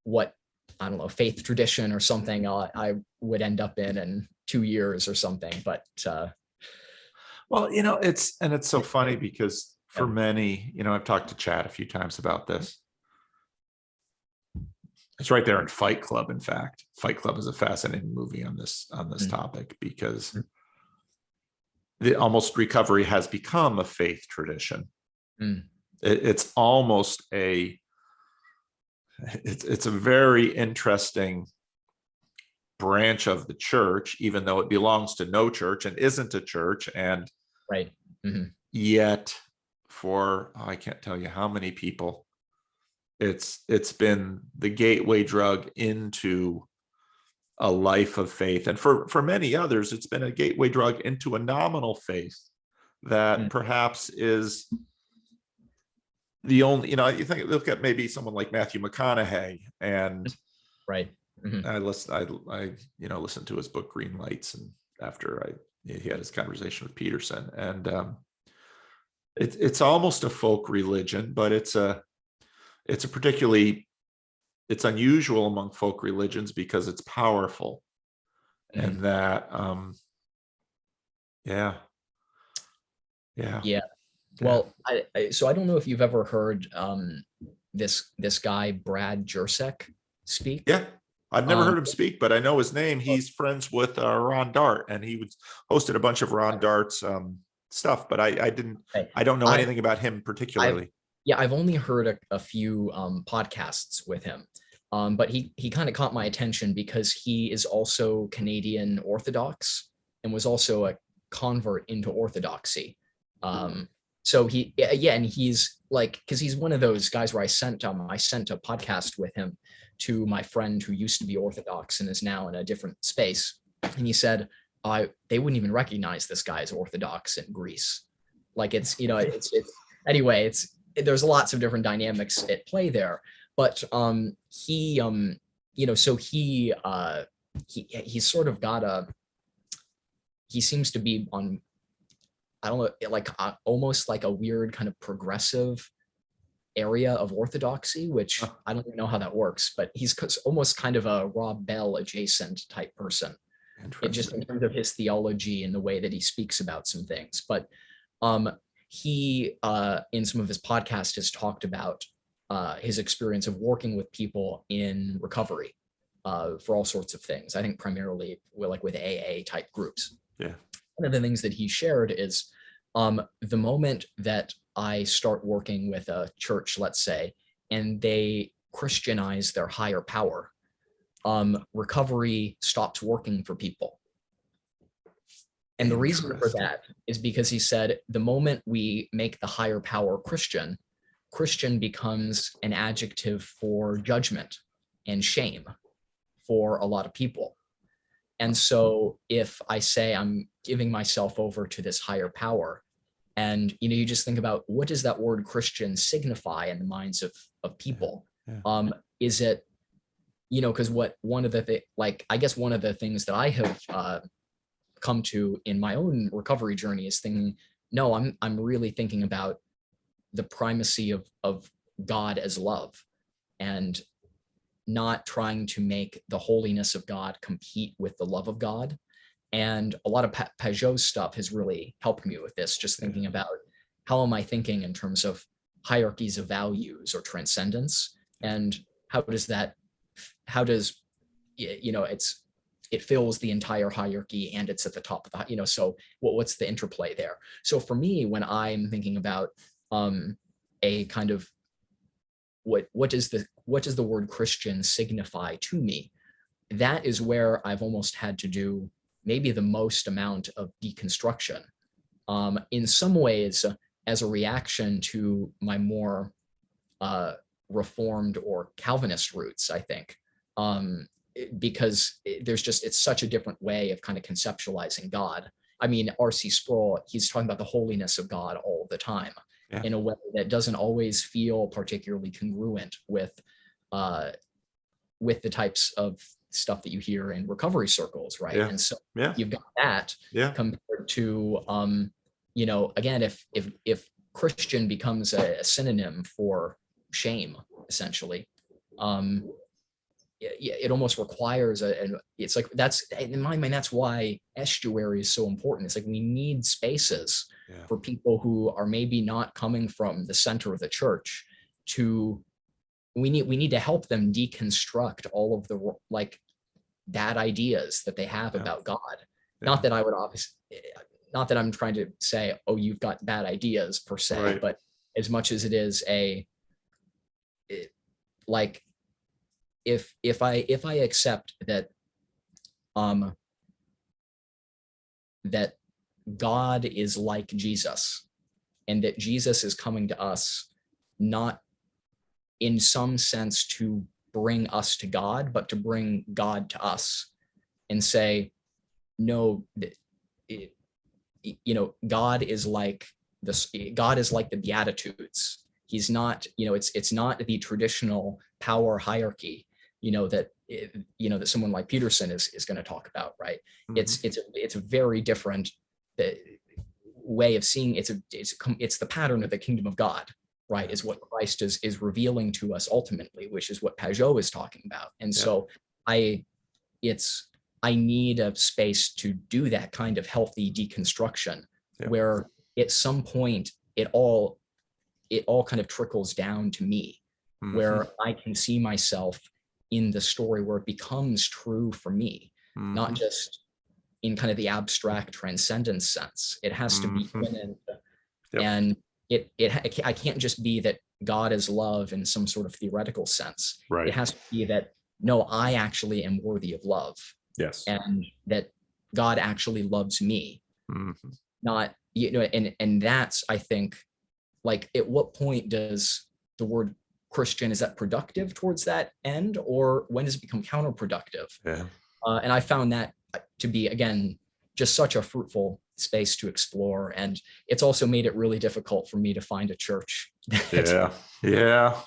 what, I don't know, faith tradition or something I would end up in 2 years or something. But well, it's so funny because for many, I've talked to Chad a few times about this. It's right there in Fight Club. In fact, Fight Club is a fascinating movie on this topic, because the almost recovery has become a faith tradition. It's almost it's a very interesting branch of the church, even though it belongs to no church and isn't a church. And right. Yet for, I can't tell you how many people, it's been the gateway drug into a life of faith. And for many others, it's been a gateway drug into a nominal faith that perhaps is the only, you think, look at maybe someone like Matthew McConaughey, and right. I listened to his book Green Lights, and after he had his conversation with Peterson, and it's almost a folk religion, but it's unusual among folk religions because it's powerful, and that Well, so I don't know if you've ever heard this guy Brad Jersek speak. Yeah, I've never heard him speak, but I know his name. He's friends with Ron Dart, and he hosted a bunch of Ron Dart's stuff, but I don't know anything about him particularly. I've only heard a few podcasts with him, but he kind of caught my attention because he is also Canadian Orthodox and was also a convert into Orthodoxy. So and he's like, because he's one of those guys where I sent a podcast with him to my friend who used to be Orthodox and is now in a different space, and he said they wouldn't even recognize this guy as Orthodox in Greece. Like it's anyway, there's lots of different dynamics at play there, but he sort of got he seems to be on, I don't know, like almost like a weird kind of progressive area of orthodoxy, which I don't even know how that works, but he's almost kind of a Rob Bell adjacent type person, just in terms of his theology and the way that he speaks about some things. But he, in some of his podcasts, has talked about his experience of working with people in recovery for all sorts of things. I think primarily with AA type groups. Yeah. One of the things that he shared is the moment that I start working with a church, let's say, and they Christianize their higher power, recovery stops working for people. And the reason for that is because he said the moment we make the higher power Christian becomes an adjective for judgment and shame for a lot of people. And so if I say I'm giving myself over to this higher power, and you just think about, what does that word Christian signify in the minds of people? Yeah. Is it, because one of the things that I have come to in my own recovery journey is thinking, no, I'm really thinking about the primacy of God as love, and not trying to make the holiness of God compete with the love of God. And a lot of Pajot's stuff has really helped me with this, just thinking about how am I thinking in terms of hierarchies of values or transcendence, and it fills the entire hierarchy and it's at the top of the, so what's the interplay there? So for me, when I'm thinking about a kind of what does the word Christian signify to me, that is where I've almost had to do maybe the most amount of deconstruction, in some ways as a reaction to my more Reformed or Calvinist roots, I think, because it's such a different way of kind of conceptualizing God. I mean, R.C. Sproul, he's talking about the holiness of God all the time, in a way that doesn't always feel particularly congruent with the types of stuff that you hear in recovery circles, right? And so you've got that compared to, again, if Christian becomes a synonym for shame, essentially, it almost requires it's like, that's in my mind, that's why estuary is so important. It's like we need spaces for people who are maybe not coming from the center of the church we need to help them deconstruct all of the bad ideas that they have about God. Not that I would not that I'm trying to say, oh, you've got bad ideas per se, but as much as it is if I accept that that God is like Jesus, and that Jesus is coming to us not in some sense to bring us to God, but to bring God to us, and say, no, God is like this. God is like the Beatitudes. He's not, it's not the traditional power hierarchy, that someone like Peterson is going to talk about, right? Mm-hmm. It's a very different way of seeing. It's the pattern of the kingdom of God, right? Is what Christ is revealing to us ultimately, which is what Pajot is talking about. And so I need a space to do that kind of healthy deconstruction, where at some point it all kind of trickles down to me. where I can see myself in the story, where it becomes true for me, not just in kind of the abstract transcendence sense. It has to be immanent. And I can't just be that God is love in some sort of theoretical sense. Right. It has to be that, no, I actually am worthy of love. Yes. And that God actually loves me. Not, and that's, I think, like, at what point does the word Christian, is that productive towards that end, or when does it become counterproductive? Yeah. And I found that to be, again, just such a fruitful space to explore. And it's also made it really difficult for me to find a church. Yeah,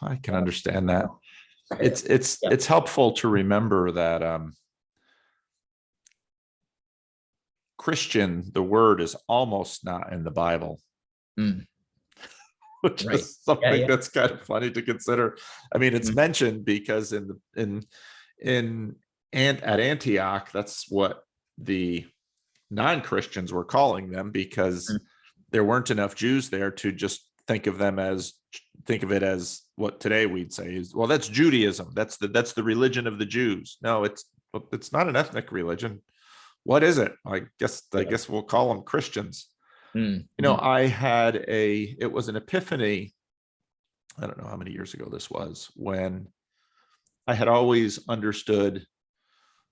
I can understand that. It's helpful to remember that Christian, the word, is almost not in the Bible. Which is something that's kind of funny to consider. I mean, it's mentioned because at Antioch, that's what the non-Christians were calling them, because there weren't enough Jews there to just think of it as what today we'd say is, well, that's Judaism. That's the religion of the Jews. No, it's not an ethnic religion. What is it? I guess we'll call them Christians. I had it was an epiphany. I don't know how many years ago this was, when I had always understood,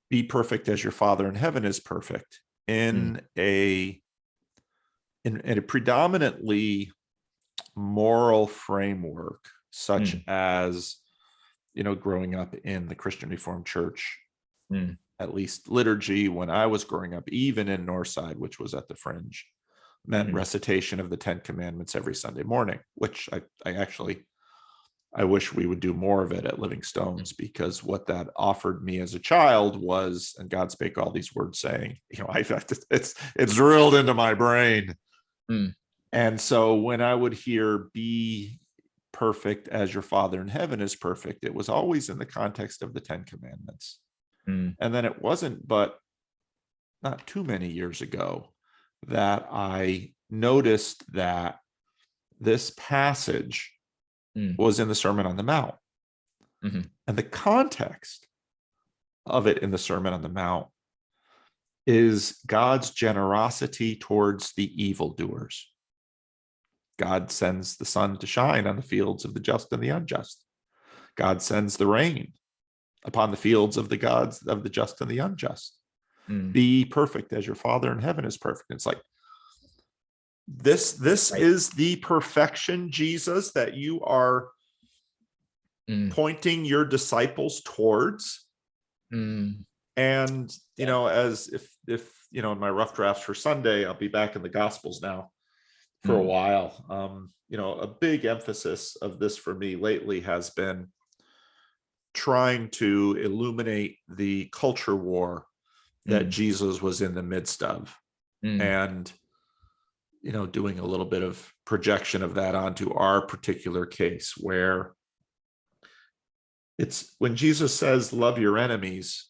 be perfect as your Father in heaven is perfect, in a predominantly moral framework, such as, growing up in the Christian Reformed Church, at least liturgy when I was growing up, even in Northside, which was at the fringe, meant recitation of the 10 Commandments every Sunday morning, which I wish we would do more of it at Living Stones, because what that offered me as a child was, and God spake all these words saying, it's drilled into my brain. And so when I would hear, be perfect as your Father in heaven is perfect, it was always in the context of the 10 Commandments. And then it wasn't but not too many years ago that I noticed that this passage was in the Sermon on the Mount. And the context of it in the Sermon on the Mount is God's generosity towards the evildoers. God sends the sun to shine on the fields of the just and the unjust. God sends the rain upon the fields of the just and the unjust. Be perfect as your Father in heaven is perfect. It's like, this is the perfection, Jesus, that you are pointing your disciples towards. And as if in my rough drafts for Sunday, I'll be back in the Gospels now for a while. A big emphasis of this for me lately has been trying to illuminate the culture war that Jesus was in the midst of, and doing a little bit of projection of that onto our particular case, where it's when Jesus says love your enemies,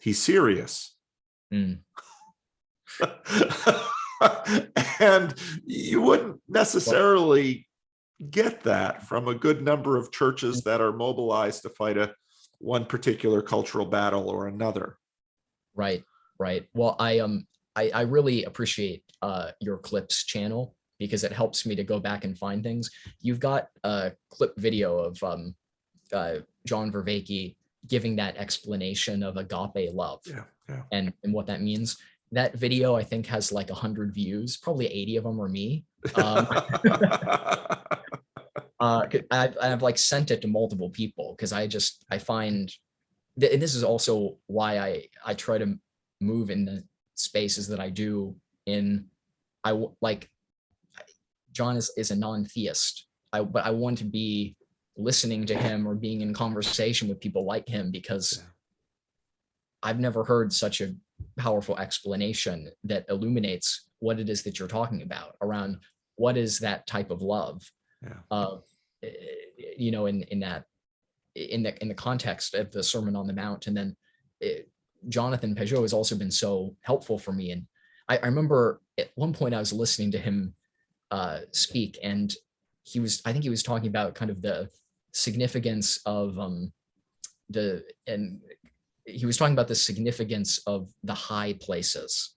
he's serious. And you wouldn't necessarily get that from a good number of churches that are mobilized to fight one particular cultural battle or another. Right. Well, I really appreciate your clips channel, because it helps me to go back and find things. You've got a clip video of John Vervaeke giving that explanation of agape love and what that means. That video, I think, has like 100 views. Probably 80 of them are me. I've like sent it to multiple people, because I find, and this is also why I try to move in the spaces that I do in. John is a non-theist, but I want to be listening to him or being in conversation with people like him, because I've never heard such a powerful explanation that illuminates what it is that you're talking about around what is that type of love. In the context of the Sermon on the Mount. And then Jonathan Peugeot has also been so helpful for me. And I remember at one point I was listening to him speak, and I think he was talking about kind of the significance of and he was talking about the significance of the high places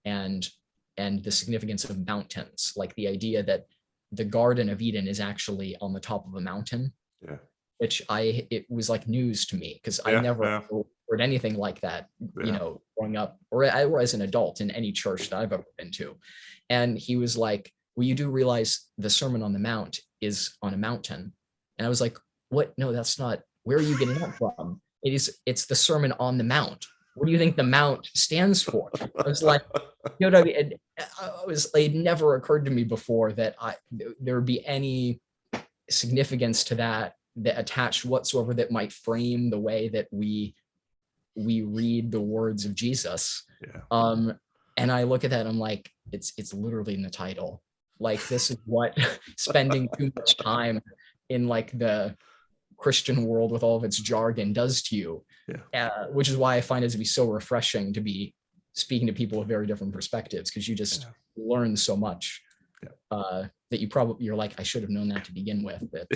and the significance of mountains, like the idea that the Garden of Eden is actually on the top of a mountain. Yeah. Which it was like news to me, because I never heard anything like that, you know, growing up or as an adult in any church that I've ever been to. And he was like, well, you do realize the Sermon on the Mount is on a mountain. And I was like, what? No, that's not. Where are you getting that from? It's the Sermon on the Mount. What do you think the Mount stands for? I was like, you know what I mean? It never occurred to me before that there would be any significance to that attached whatsoever that might frame the way that we read the words of Jesus. Yeah. And I look at that and I'm like, it's literally in the title. Like, this is what spending too much time in like the Christian world with all of its jargon does to you. Yeah. Which is why I find it to be so refreshing to be speaking to people with very different perspectives, because you just learn so much that you're like, I should have known that to begin with. But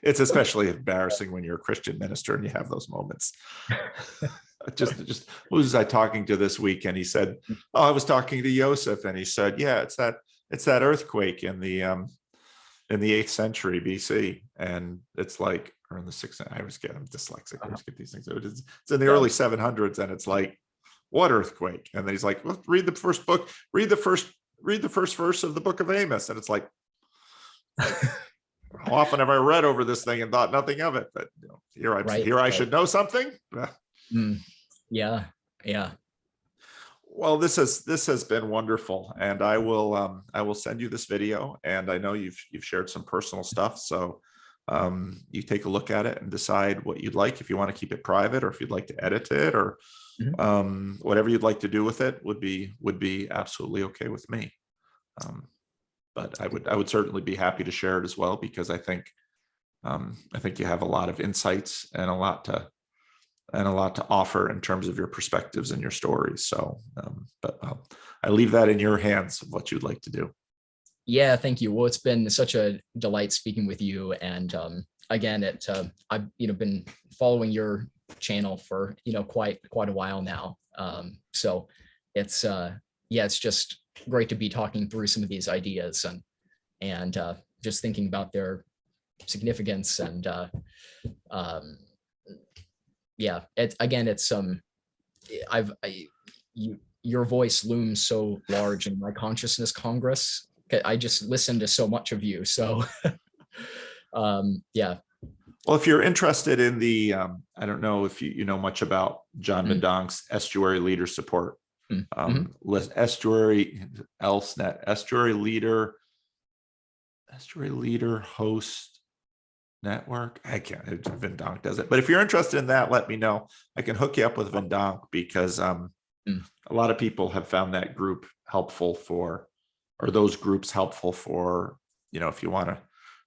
it's especially embarrassing when you're a Christian minister and you have those moments. just who was I talking to this week? And he said, oh, I was talking to Joseph, and he said, yeah, it's that earthquake in the 8th century BC. And it's like, or in the 6th, I'm dyslexic. I always get these things. It's in the early 700s, and it's like, what earthquake? And then he's like, well, read the first book, read the first verse of the book of Amos. And it's like, how often have I read over this thing and thought nothing of it? But you know, I should know something. Yeah. Well, this has been wonderful, and I will send you this video. And I know you've shared some personal stuff, so you take a look at it and decide what you'd like. If you want to keep it private, or if you'd like to edit it, or whatever you'd like to do with it would be absolutely okay with me. But I would certainly be happy to share it as well, because I think you have a lot of insights and a lot to offer in terms of your perspectives and your stories. So, but I leave that in your hands of what you'd like to do. Yeah, thank you. Well, it's been such a delight speaking with you. And again, I've been following your channel for quite a while now. So it's it's just great to be talking through some of these ideas and just thinking about their significance. And your voice looms so large in my consciousness Congress. I just listen to so much of you. So Well, if you're interested in the, I don't know if you know much about John Mendonk's Estuary Leader Support. Estuary Leader Host Network. I can't, Vendonk does it. But if you're interested in that, let me know. I can hook you up with Vendonk, because a lot of people have found that group helpful those groups helpful for, if you want to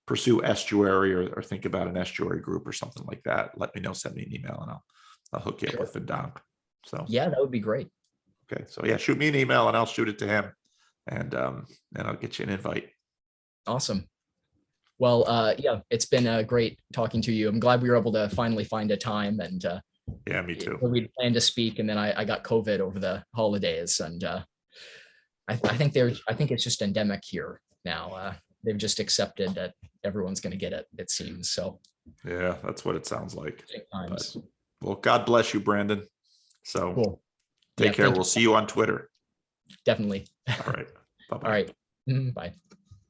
pursue estuary or think about an estuary group or something like that. Let me know, send me an email, and I'll hook you up with Vendonk. So yeah, that would be great. Okay. So yeah, shoot me an email and I'll shoot it to him, and I'll get you an invite. Awesome. Well, it's been great talking to you. I'm glad we were able to finally find a time, and yeah, me too. We planned to speak, and then I got COVID over the holidays, and I think it's just endemic here now. They've just accepted that everyone's going to get it, it seems. So yeah, that's what it sounds like. But, well, God bless you, Brenden. So cool. Take care. We'll see you on Twitter. Definitely. All right. Bye-bye. All right. Bye.